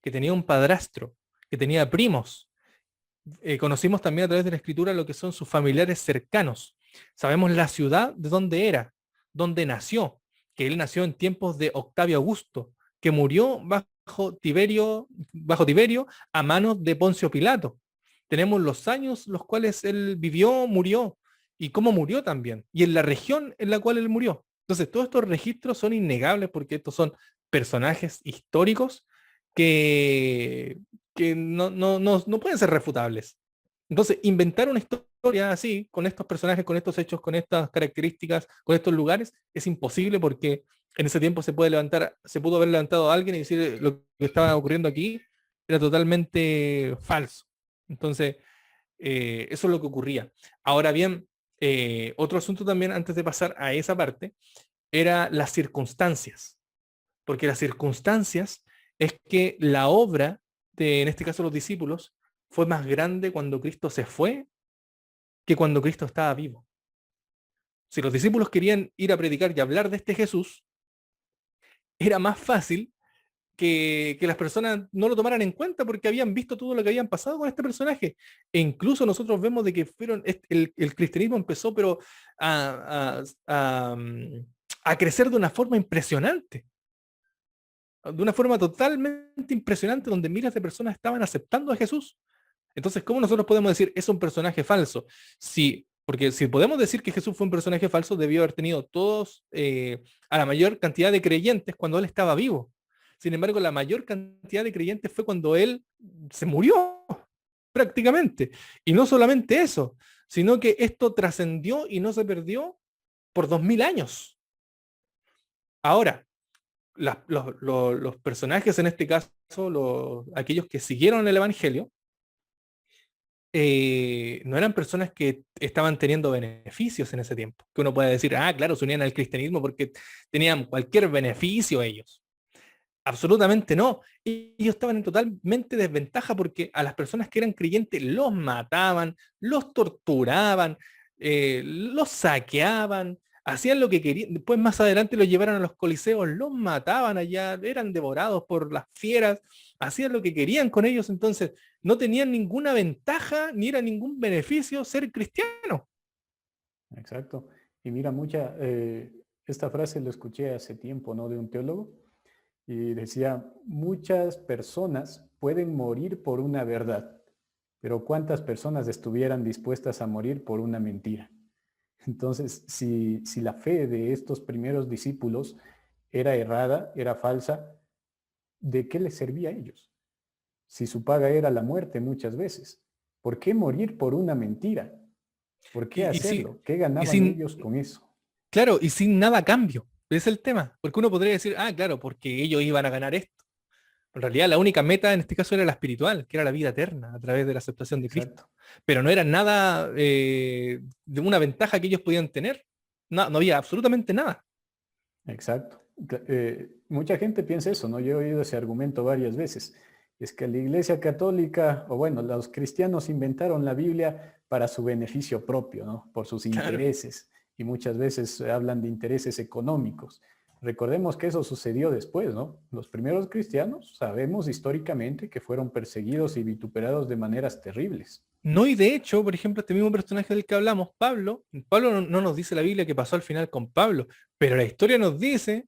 que tenía un padrastro, que tenía primos. Conocimos también a través de la escritura lo que son sus familiares cercanos. Sabemos la ciudad de donde era, donde nació, que él nació en tiempos de Octavio Augusto, que murió bajo Tiberio a manos de Poncio Pilato. Tenemos los años los cuales él vivió, murió, y cómo murió también, y en la región en la cual él murió. Entonces, todos estos registros son innegables porque estos son personajes históricos que, que no pueden ser refutables. Entonces, inventar una historia así, con estos personajes, con estos hechos, con estas características, con estos lugares, es imposible porque en ese tiempo se pudo haber levantado a alguien y decir lo que estaba ocurriendo aquí era totalmente falso. Entonces, eso es lo que ocurría. Ahora bien, otro asunto también antes de pasar a esa parte, era las circunstancias, porque las circunstancias es que la obra de, en este caso, los discípulos, fue más grande cuando Cristo se fue que cuando Cristo estaba vivo. Si los discípulos querían ir a predicar y hablar de este Jesús, era más fácil que las personas no lo tomaran en cuenta porque habían visto todo lo que habían pasado con este personaje. E incluso nosotros vemos de que el cristianismo empezó pero a crecer de una forma impresionante, de una forma totalmente impresionante donde miles de personas estaban aceptando a Jesús. Entonces, ¿cómo nosotros podemos decir es un personaje falso? Sí, porque si podemos decir que Jesús fue un personaje falso, debió haber tenido todos, a la mayor cantidad de creyentes cuando él estaba vivo. Sin embargo, la mayor cantidad de creyentes fue cuando él se murió, prácticamente. Y no solamente eso, sino que esto trascendió y no se perdió por 2000 años. Ahora, los personajes en este caso, aquellos que siguieron el Evangelio, no eran personas que estaban teniendo beneficios en ese tiempo. Que uno puede decir, ah, claro, se unían al cristianismo porque tenían cualquier beneficio ellos. Absolutamente no. Ellos estaban en totalmente desventaja porque a las personas que eran creyentes los mataban, los torturaban, los saqueaban, hacían lo que querían. Después más adelante los llevaron a los coliseos, los mataban allá, eran devorados por las fieras, hacían lo que querían con ellos. Entonces no tenían ninguna ventaja ni era ningún beneficio ser cristiano. Exacto. Y mira, esta frase lo escuché hace tiempo, ¿no? De un teólogo, y decía, muchas personas pueden morir por una verdad, pero ¿cuántas personas estuvieran dispuestas a morir por una mentira? Entonces, si la fe de estos primeros discípulos era errada, era falsa, ¿de qué les servía a ellos? Si su paga era la muerte muchas veces, ¿por qué morir por una mentira? ¿Por qué Y, y, si, hacerlo? ¿Qué y ganaban sin, ellos con eso? claro, y sin nada a cambio. Ese es el tema. Porque uno podría decir, ah, claro, porque ellos iban a ganar esto. En realidad la única meta en este caso era la espiritual, que era la vida eterna a través de la aceptación de Cristo. Exacto, Pero no era nada de una ventaja que ellos podían tener. No, no había absolutamente nada. exacto. Mucha gente piensa eso, ¿no? Yo he oído ese argumento varias veces. Es que la Iglesia Católica, o bueno, los cristianos inventaron la Biblia para su beneficio propio, ¿no? Por sus Claro. intereses. Y muchas veces hablan de intereses económicos. Recordemos que eso sucedió después, ¿no? Los primeros cristianos sabemos históricamente que fueron perseguidos y vituperados de maneras terribles. No, y de hecho, por ejemplo, este mismo personaje del que hablamos, Pablo no nos dice la Biblia que pasó al final con Pablo, pero la historia nos dice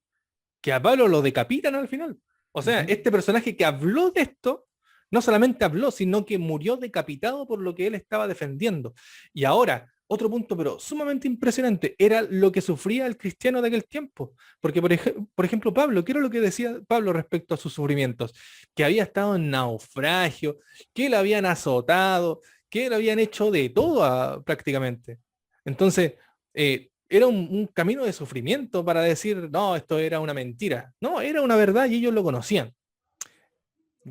que a Pablo lo decapitan al final. O sea, Ujú. este personaje que habló de esto, no solamente habló, sino que murió decapitado por lo que él estaba defendiendo. Y ahora, otro punto, pero sumamente impresionante, era lo que sufría el cristiano de aquel tiempo. Porque, por ejemplo, Pablo, ¿qué era lo que decía Pablo respecto a sus sufrimientos? Que había estado en naufragio, que le habían azotado, que le habían hecho de todo prácticamente. Entonces, era un camino de sufrimiento para decir, no, esto era una mentira. No, era una verdad y ellos lo conocían.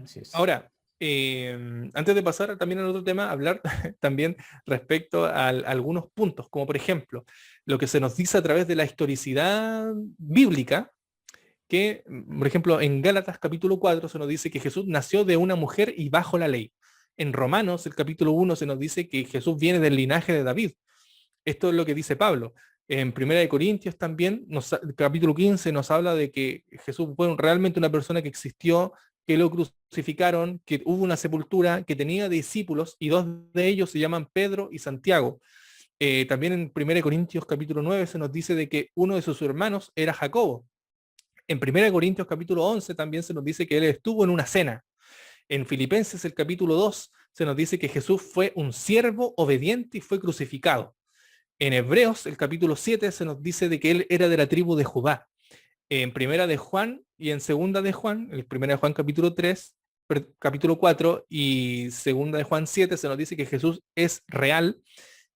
Así es. Ahora, antes de pasar también al otro tema, hablar también respecto a algunos puntos, como por ejemplo, lo que se nos dice a través de la historicidad bíblica, que, por ejemplo, en Gálatas capítulo 4 se nos dice que Jesús nació de una mujer y bajo la ley. En Romanos, el capítulo 1, se nos dice que Jesús viene del linaje de David. Esto es lo que dice Pablo. En Primera de Corintios también, capítulo 15, nos habla de que Jesús fue realmente una persona que existió, que lo crucificaron, que hubo una sepultura, que tenía discípulos y dos de ellos se llaman Pedro y Santiago. También en Primera de Corintios capítulo 9 se nos dice de que uno de sus hermanos era Jacobo. En Primera de Corintios capítulo 11 también se nos dice que él estuvo en una cena. En Filipenses el capítulo 2 se nos dice que Jesús fue un siervo obediente y fue crucificado. En Hebreos, el capítulo 7, se nos dice de que él era de la tribu de Judá. En Primera de Juan y en Segunda de Juan, el Primera de Juan capítulo 3, capítulo 4 y Segunda de Juan 7, se nos dice que Jesús es real.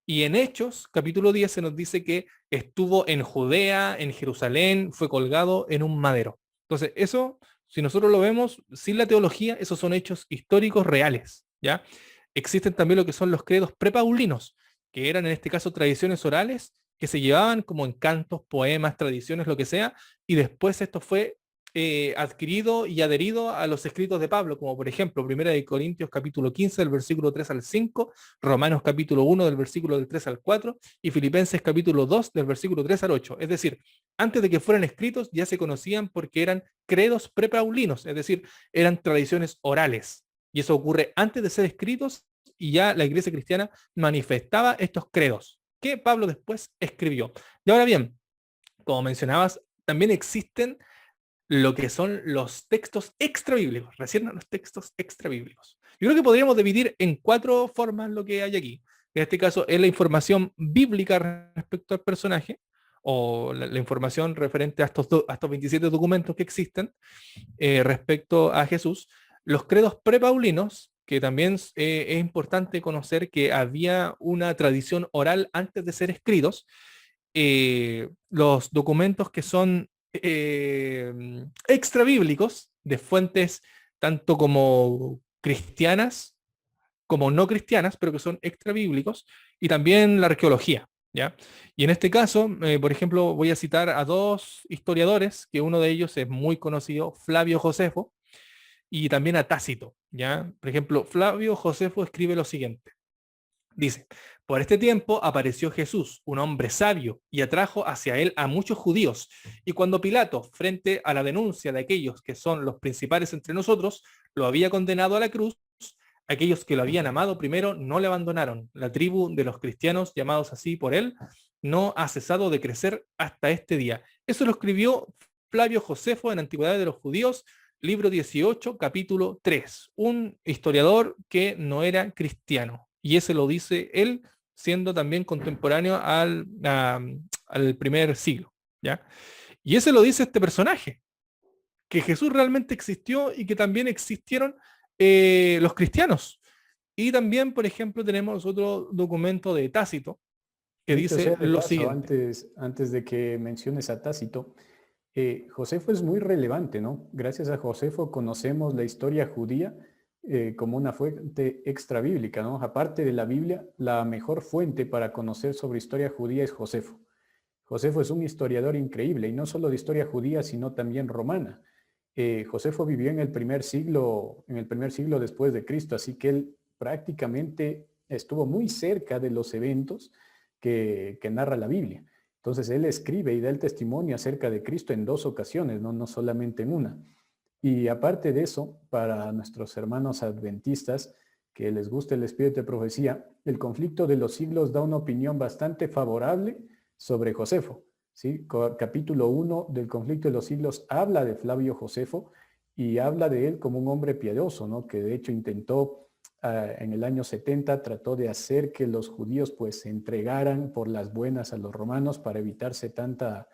Y en Hechos, capítulo 10, se nos dice que estuvo en Judea, en Jerusalén, fue colgado en un madero. Entonces, eso, si nosotros lo vemos sin la teología, esos son hechos históricos reales, ¿ya? Existen también lo que son los credos prepaulinos, que eran en este caso tradiciones orales que se llevaban como en cantos, poemas, tradiciones, lo que sea, y después esto fue adquirido y adherido a los escritos de Pablo, como por ejemplo, Primera de Corintios capítulo 15, del versículo 3 al 5, Romanos capítulo 1, del versículo del 3 al 4, y Filipenses capítulo 2, del versículo 3 al 8. Es decir, antes de que fueran escritos ya se conocían porque eran credos prepaulinos, es decir, eran tradiciones orales. Y eso ocurre antes de ser escritos y ya la iglesia cristiana manifestaba estos credos que Pablo después escribió. Y ahora bien, como mencionabas, también existen lo que son los textos extrabíblicos, recién los textos extrabíblicos. Yo creo que podríamos dividir en cuatro formas lo que hay aquí. En este caso es la información bíblica respecto al personaje, o la información referente a a estos 27 documentos que existen respecto a Jesús. Los credos prepaulinos, que también es importante conocer que había una tradición oral antes de ser escritos, los documentos que son extra bíblicos, de fuentes tanto como cristianas como no cristianas, pero que son extra bíblicos, y también la arqueología, ¿ya? Y en este caso, por ejemplo, voy a citar a dos historiadores, que uno de ellos es muy conocido, Flavio Josefo, y también a Tácito, ¿ya? Por ejemplo, Flavio Josefo escribe lo siguiente. Dice, por este tiempo apareció Jesús, un hombre sabio, y atrajo hacia él a muchos judíos. Y cuando Pilato, frente a la denuncia de aquellos que son los principales entre nosotros, lo había condenado a la cruz, aquellos que lo habían amado primero no le abandonaron. La tribu de los cristianos, llamados así por él, no ha cesado de crecer hasta este día. Eso lo escribió Flavio Josefo en Antigüedades de los Judíos, libro 18, capítulo 3. Un historiador que no era cristiano. Y ese lo dice él, siendo también contemporáneo al primer siglo, ¿ya? Y ese lo dice este personaje, que Jesús realmente existió y que también existieron los cristianos. Y también, por ejemplo, tenemos otro documento de Tácito que Dicho dice sea de lo paso, siguiente. antes de que menciones a Tácito, Josefo es muy relevante, ¿no? Gracias a Josefo conocemos la historia judía como una fuente extra bíblica, ¿no? Aparte de la Biblia, la mejor fuente para conocer sobre historia judía es Josefo. Josefo es un historiador increíble, y no solo de historia judía, sino también romana. Josefo vivió en el primer siglo después de Cristo, así que él prácticamente estuvo muy cerca de los eventos que narra la Biblia. Entonces él escribe y da el testimonio acerca de Cristo en dos ocasiones, no solamente en una. Y aparte de eso, para nuestros hermanos adventistas que les gusta el espíritu de profecía, el conflicto de los siglos da una opinión bastante favorable sobre Josefo. ¿Sí? Capítulo 1 del conflicto de los siglos habla de Flavio Josefo y habla de él como un hombre piadoso, ¿no? Que de hecho intentó en el año 70 trató de hacer que los judíos pues se entregaran por las buenas a los romanos para evitarse tanta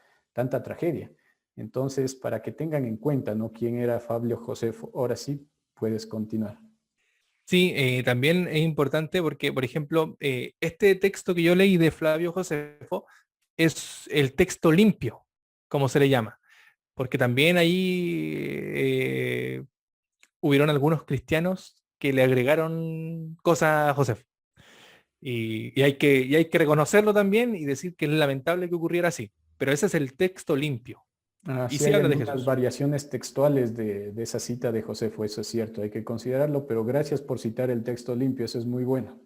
tragedia. Entonces, para que tengan en cuenta, ¿no?, quién era Flavio Josefo. Ahora sí, puedes continuar. Sí, también es importante porque, por ejemplo, este texto que yo leí de Flavio Josefo es el texto limpio, como se le llama, porque también ahí hubieron algunos cristianos que le agregaron cosas a Josefo. Y hay que reconocerlo también y decir que es lamentable que ocurriera así. Pero ese es el texto limpio. Y Sí sí hay habla de algunas Jesús. variaciones textuales de esa cita de Josefo, eso es cierto, hay que considerarlo, pero gracias por citar el texto limpio, eso es muy bueno.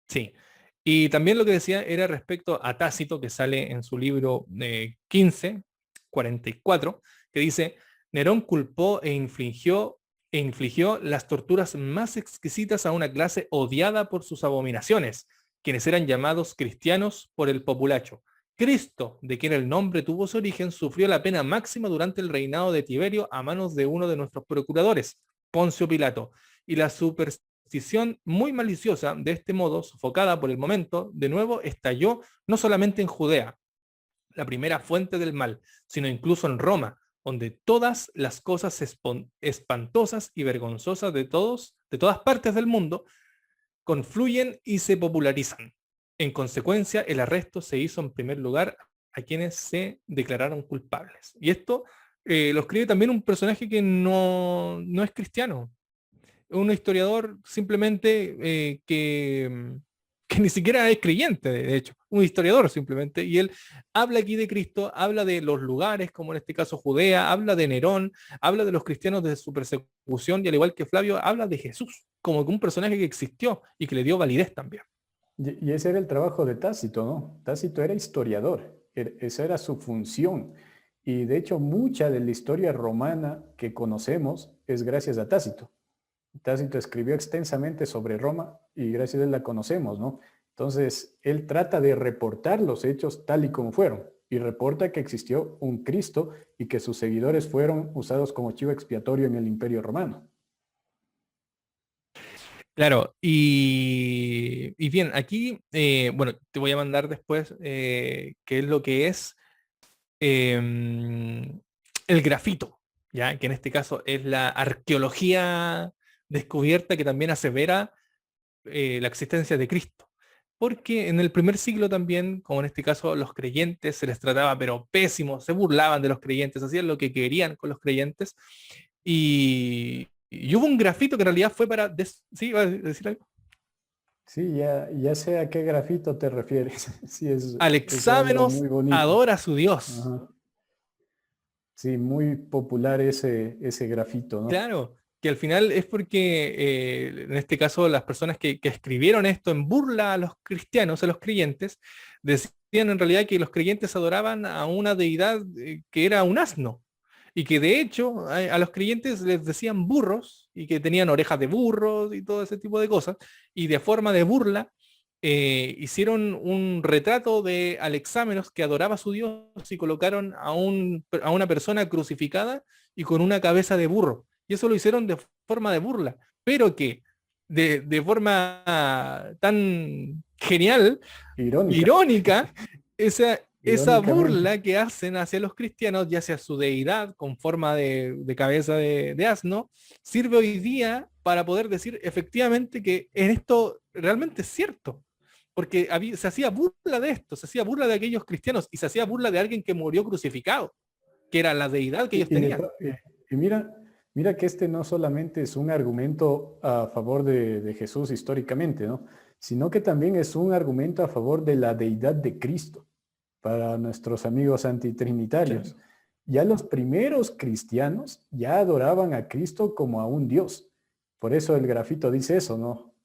Sí. Y también lo que decía era respecto a Tácito, que sale en su libro 15, 44, que dice, Nerón culpó e infligió las torturas más exquisitas a una clase odiada por sus abominaciones, quienes eran llamados cristianos por el populacho. Cristo, de quien el nombre tuvo su origen, sufrió la pena máxima durante el reinado de Tiberio a manos de uno de nuestros procuradores, Poncio Pilato, y la superstición muy maliciosa, de este modo, sofocada por el momento, de nuevo estalló no solamente en Judea, la primera fuente del mal, sino incluso en Roma, donde todas las cosas espantosas y vergonzosas de todas partes del mundo, confluyen y se popularizan. En consecuencia, el arresto se hizo en primer lugar a quienes se declararon culpables. Y esto lo escribe también un personaje que no es cristiano, un historiador simplemente que ni siquiera es creyente, de hecho, un historiador simplemente, y él habla aquí de Cristo, habla de los lugares, como en este caso Judea, habla de Nerón, habla de los cristianos de su persecución, y al igual que Flavio, habla de Jesús, como un personaje que existió y que le dio validez también. Y ese era el trabajo de Tácito, ¿no? Tácito era historiador, esa era su función. Y de hecho, mucha de la historia romana que conocemos es gracias a Tácito. Tácito escribió extensamente sobre Roma y gracias a él la conocemos, ¿no? Entonces, él trata de reportar los hechos tal y como fueron y reporta que existió un Cristo y que sus seguidores fueron usados como chivo expiatorio en el Imperio Romano. Claro, y bien, aquí, bueno, te voy a mandar después qué es lo que es el grafito, ¿ya? Que en este caso es la arqueología descubierta que también asevera la existencia de Cristo. Porque en el primer siglo también, como en este caso los creyentes, se les trataba pero pésimo, se burlaban de los creyentes, hacían lo que querían con los creyentes. Y hubo un grafito que en realidad fue para... ¿Sí? ¿Iba a decir algo? Sí, ya sé a qué grafito te refieres. Sí, es algo Alexámenos muy bonito. adora a su Dios. Ajá. Sí, muy popular ese grafito, ¿no? Claro, que al final es porque en este caso las personas que escribieron esto en burla a los cristianos, a los creyentes, decían en realidad que los creyentes adoraban a una deidad que era un asno y que de hecho a los creyentes les decían burros y que tenían orejas de burros y todo ese tipo de cosas y de forma de burla hicieron un retrato de Alexámenos que adoraba a su Dios y colocaron a una persona crucificada y con una cabeza de burro. Y eso lo hicieron de forma de burla, pero que de forma tan genial, Irónica, irónica, esa irónicamente. burla que hacen hacia los cristianos, ya sea su deidad con forma de cabeza de asno, sirve hoy día para poder decir efectivamente que en esto realmente es cierto. Porque se hacía burla de esto, se hacía burla de aquellos cristianos y se hacía burla de alguien que murió crucificado, que era la deidad que ellos Y, y de tenían. to- y mira que este no solamente es un argumento a favor de Jesús históricamente, ¿no? Sino que también es un argumento a favor de la deidad de Cristo para nuestros amigos antitrinitarios. Claro. Ya los primeros cristianos ya adoraban a Cristo como a un Dios. Por eso el grafito dice eso, ¿no?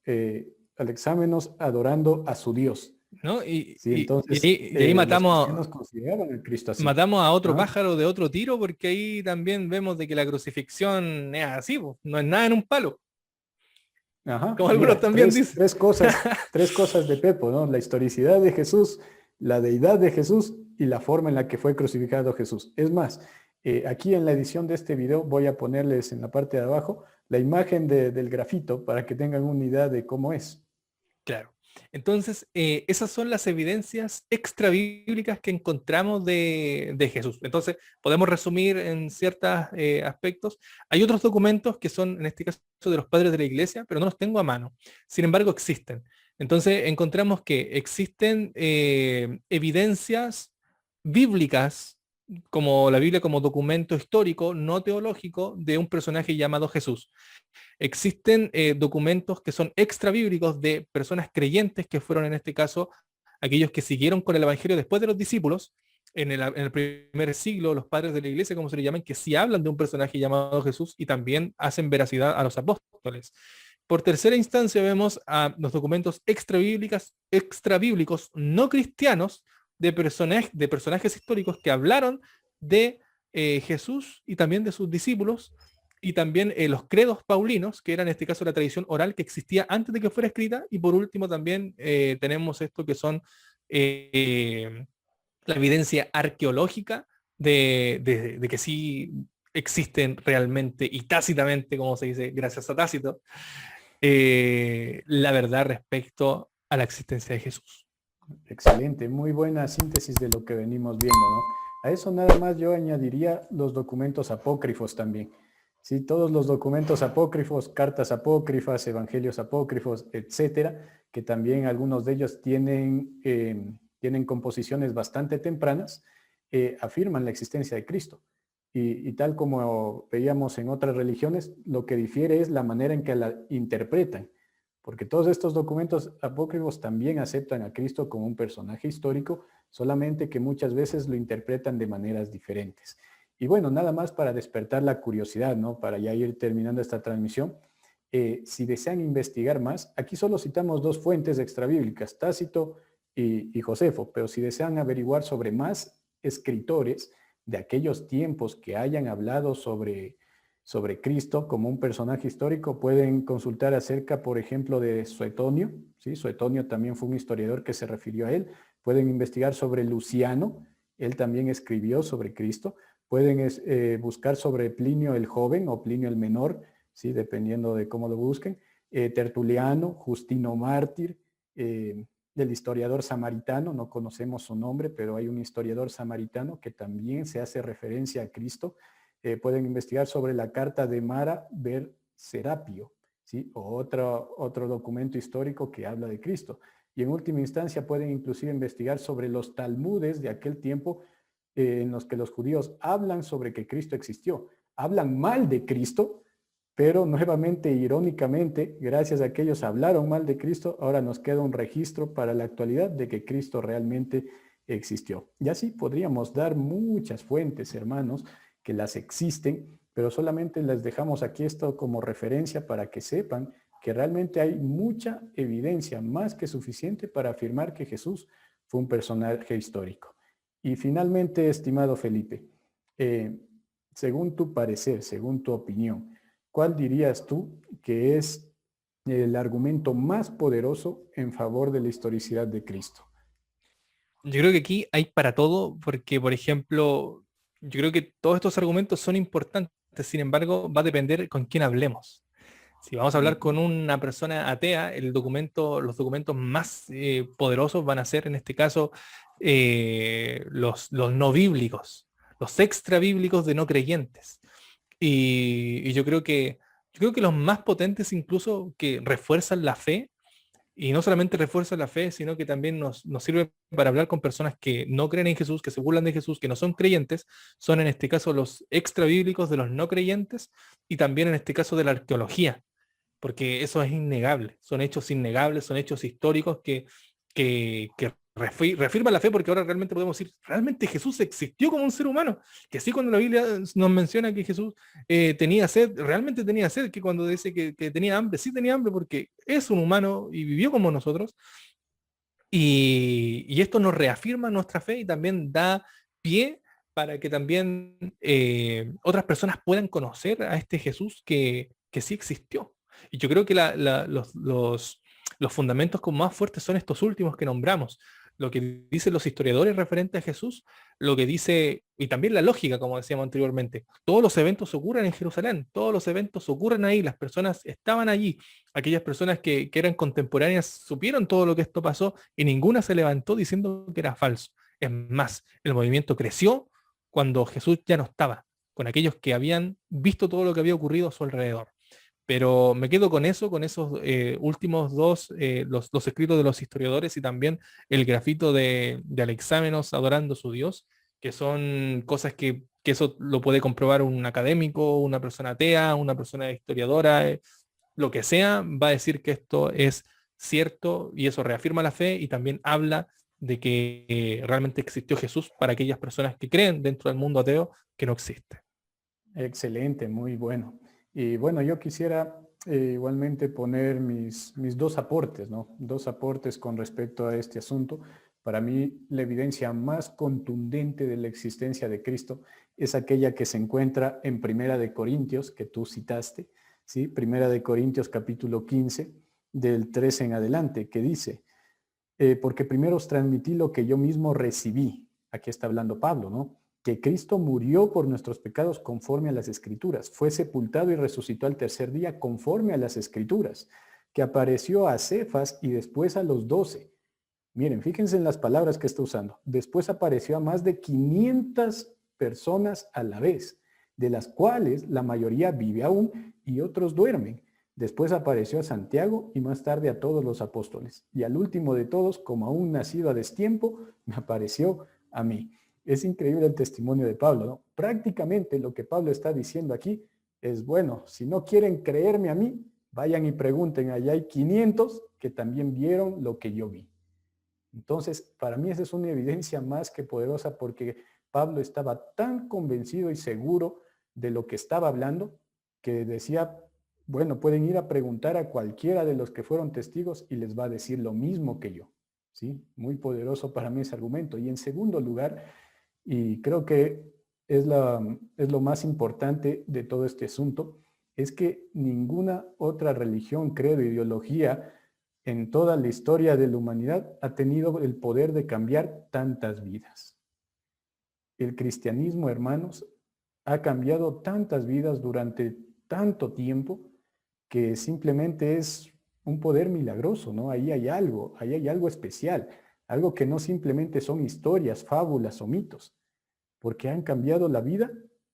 Alexámenos adorando a su Dios. ¿No? Sí, entonces Y ahí los cristianos consideraban a Cristo así. matamos a otro ¿Ah? pájaro de otro tiro, porque ahí también vemos de que la crucifixión es así, po, no es nada en un palo, Ajá, como algunos mira, también dicen. tres cosas de Pepo, ¿no? La historicidad de Jesús, la deidad de Jesús y la forma en la que fue crucificado Jesús. Es más, aquí en la edición de este video voy a ponerles en la parte de abajo la imagen del grafito para que tengan una idea de cómo es. Claro. Entonces, esas son las evidencias extrabíblicas que encontramos de Jesús. Entonces, podemos resumir en ciertos aspectos. Hay otros documentos que son, en este caso, de los padres de la iglesia, pero no los tengo a mano. Sin embargo, existen. Entonces, encontramos que existen evidencias bíblicas, como la Biblia como documento histórico, no teológico, de un personaje llamado Jesús. Existen documentos que son extra bíblicos de personas creyentes que fueron en este caso aquellos que siguieron con el Evangelio después de los discípulos, en el primer siglo, los padres de la iglesia, como se le llaman, que sí hablan de un personaje llamado Jesús y también hacen veracidad a los apóstoles. Por tercera instancia vemos a los documentos extra bíblicos no cristianos de personajes históricos que hablaron de Jesús y también de sus discípulos, y también los credos paulinos, que era en este caso la tradición oral que existía antes de que fuera escrita, y por último también tenemos esto que son eh, la evidencia arqueológica de que sí existen realmente y tácitamente, como se dice, gracias a Tácito, la verdad respecto a la existencia de Jesús. Excelente, muy buena síntesis de lo que venimos viendo, ¿no? A eso nada más yo añadiría los documentos apócrifos también. Sí, todos los documentos apócrifos, cartas apócrifas, evangelios apócrifos, etcétera, que también algunos de ellos tienen composiciones bastante tempranas, afirman la existencia de Cristo. Y tal como veíamos en otras religiones, lo que difiere es la manera en que la interpretan, porque todos estos documentos apócrifos también aceptan a Cristo como un personaje histórico, solamente que muchas veces lo interpretan de maneras diferentes. Y bueno, nada más para despertar la curiosidad, ¿no? Para ya ir terminando esta transmisión. Si desean investigar más, aquí solo citamos dos fuentes extrabíblicas, Tácito y Josefo, pero si desean averiguar sobre más escritores de aquellos tiempos que hayan hablado sobre Cristo como un personaje histórico, pueden consultar acerca, por ejemplo, de Suetonio, ¿sí? Suetonio también fue un historiador que se refirió a él. Pueden investigar sobre Luciano, él también escribió sobre Cristo. Pueden buscar sobre Plinio el Joven o Plinio el Menor, ¿sí? Dependiendo de cómo lo busquen. Tertuliano, Justino Mártir, del historiador samaritano, no conocemos su nombre, pero hay un historiador samaritano que también se hace referencia a Cristo. Pueden investigar sobre la carta de Mara Ber Serapio, ¿sí? O otro documento histórico que habla de Cristo. Y en última instancia pueden inclusive investigar sobre los talmudes de aquel tiempo, en los que los judíos hablan sobre que Cristo existió. Hablan mal de Cristo, pero nuevamente, irónicamente, gracias a que ellos hablaron mal de Cristo, ahora nos queda un registro para la actualidad de que Cristo realmente existió. Y así podríamos dar muchas fuentes, hermanos, que las existen, pero solamente les dejamos aquí esto como referencia para que sepan que realmente hay mucha evidencia, más que suficiente para afirmar que Jesús fue un personaje histórico. Y finalmente, estimado Felipe, según tu parecer, según tu opinión, ¿cuál dirías tú que es el argumento más poderoso en favor de la historicidad de Cristo? Yo creo que aquí hay para todo, porque, por ejemplo, yo creo que todos estos argumentos son importantes, sin embargo, va a depender con quién hablemos. Si vamos a hablar con una persona atea, los documentos más poderosos van a ser, en este caso, los no bíblicos, los extra bíblicos de no creyentes. Y yo creo que los más potentes incluso que refuerzan la fe, y no solamente refuerzan la fe, sino que también nos sirve para hablar con personas que no creen en Jesús, que se burlan de Jesús, que no son creyentes, son en este caso los extra bíblicos de los no creyentes, y también en este caso de la arqueología, porque eso es innegable, son hechos innegables, son hechos históricos que reafirman la fe, porque ahora realmente podemos decir, realmente Jesús existió como un ser humano, que sí, cuando la Biblia nos menciona que Jesús tenía sed, realmente tenía sed, que cuando dice que tenía hambre, sí tenía hambre porque es un humano y vivió como nosotros, y esto nos reafirma nuestra fe y también da pie para que también otras personas puedan conocer a este Jesús que sí existió. Y yo creo que los fundamentos como más fuertes son estos últimos que nombramos. lo que dicen los historiadores referentes a Jesús, lo que dice, y también la lógica, como decíamos anteriormente. Todos los eventos ocurren en Jerusalén, todos los eventos ocurren ahí, las personas estaban allí, aquellas personas que eran contemporáneas supieron todo lo que esto pasó y ninguna se levantó diciendo que era falso. Es más, el movimiento creció cuando Jesús ya no estaba, con aquellos que habían visto todo lo que había ocurrido a su alrededor. Pero me quedo con eso, con esos últimos dos, los escritos de los historiadores y también el grafito de Alexámenos adorando a su Dios, que son cosas que eso lo puede comprobar un académico, una persona atea, una persona historiadora, lo que sea, va a decir que esto es cierto y eso reafirma la fe y también habla de que realmente existió Jesús para aquellas personas que creen dentro del mundo ateo que no existe. Excelente, muy bueno. Y bueno, yo quisiera igualmente poner mis dos aportes, ¿no? Dos aportes con respecto a este asunto. Para mí, la evidencia más contundente de la existencia de Cristo es aquella que se encuentra en Primera de Corintios, que tú citaste, ¿sí? Primera de Corintios capítulo 15, del 13 en adelante, que dice, porque primero os transmití lo que yo mismo recibí. Aquí está hablando Pablo, ¿no? Que Cristo murió por nuestros pecados conforme a las Escrituras, fue sepultado y resucitó al tercer día conforme a las Escrituras, que apareció a Cefas y después a los 12. Miren, fíjense en las palabras que está usando. Después apareció a más de 500 personas a la vez, de las cuales la mayoría vive aún y otros duermen. Después apareció a Santiago y más tarde a todos los apóstoles. Y al último de todos, como aún nacido a destiempo, me apareció a mí. Es increíble el testimonio de Pablo, ¿no? Prácticamente lo que Pablo está diciendo aquí es, bueno, si no quieren creerme a mí, vayan y pregunten, allá hay 500 que también vieron lo que yo vi. Entonces, para mí esa es una evidencia más que poderosa porque Pablo estaba tan convencido y seguro de lo que estaba hablando que decía, bueno, pueden ir a preguntar a cualquiera de los que fueron testigos y les va a decir lo mismo que yo. ¿Sí? Muy poderoso para mí ese argumento. Y en segundo lugar, y creo que es lo más importante de todo este asunto, es que ninguna otra religión, credo, ideología en toda la historia de la humanidad ha tenido el poder de cambiar tantas vidas. El cristianismo, hermanos, ha cambiado tantas vidas durante tanto tiempo que simplemente es un poder milagroso, ¿no? Ahí hay algo especial, algo que no simplemente son historias, fábulas o mitos, porque han cambiado la vida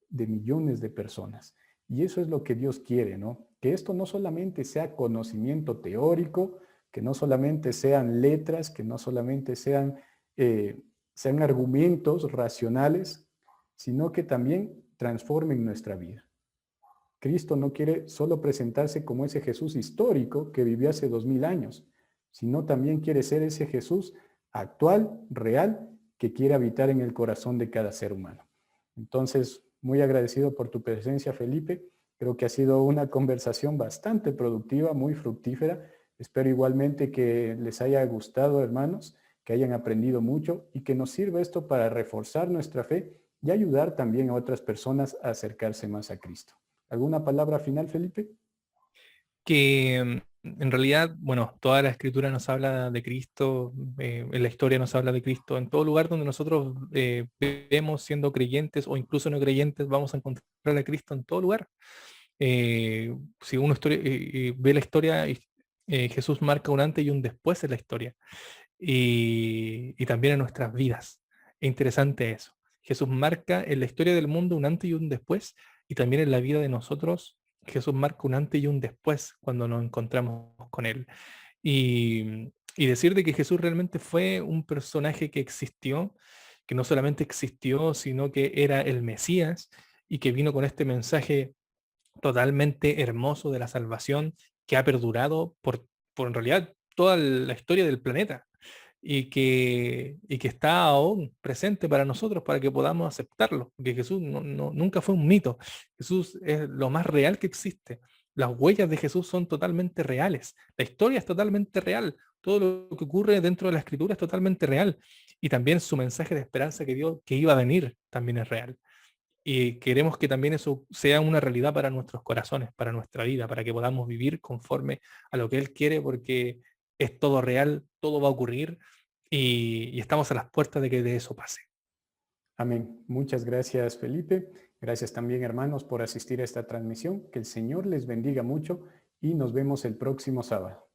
de millones de personas. Y eso es lo que Dios quiere, ¿no? Que esto no solamente sea conocimiento teórico, que no solamente sean letras, que no solamente sean argumentos racionales, sino que también transformen nuestra vida. Cristo no quiere solo presentarse como ese Jesús histórico que vivió hace 2000 años, sino también quiere ser ese Jesús actual, real, que quiere habitar en el corazón de cada ser humano. Entonces, muy agradecido por tu presencia, Felipe. Creo que ha sido una conversación bastante productiva, muy fructífera. Espero igualmente que les haya gustado, hermanos, que hayan aprendido mucho y que nos sirva esto para reforzar nuestra fe y ayudar también a otras personas a acercarse más a Cristo. ¿Alguna palabra final, Felipe? Que en realidad, bueno, toda la escritura nos habla de Cristo, en la historia nos habla de Cristo, en todo lugar donde nosotros vemos siendo creyentes o incluso no creyentes, vamos a encontrar a Cristo en todo lugar. Si uno ve la historia, Jesús marca un antes y un después en la historia y también en nuestras vidas. Es interesante eso. Jesús marca en la historia del mundo un antes y un después, y también en la vida de nosotros, Jesús marca un antes y un después cuando nos encontramos con Él. Y decir de que Jesús realmente fue un personaje que existió, que no solamente existió, sino que era el Mesías y que vino con este mensaje totalmente hermoso de la salvación que ha perdurado por en realidad toda la historia del planeta y que está aún presente para nosotros para que podamos aceptarlo, que Jesús nunca fue un mito, Jesús es lo más real que existe, las huellas de Jesús son totalmente reales, la historia es totalmente real, todo lo que ocurre dentro de la escritura es totalmente real y también su mensaje de esperanza que dio que iba a venir también es real. Y queremos que también eso sea una realidad para nuestros corazones, para nuestra vida, para que podamos vivir conforme a lo que Él quiere, porque es todo real, todo va a ocurrir y estamos a las puertas de que de eso pase. Amén. Muchas gracias, Felipe. Gracias también, hermanos, por asistir a esta transmisión. Que el Señor les bendiga mucho y nos vemos el próximo sábado.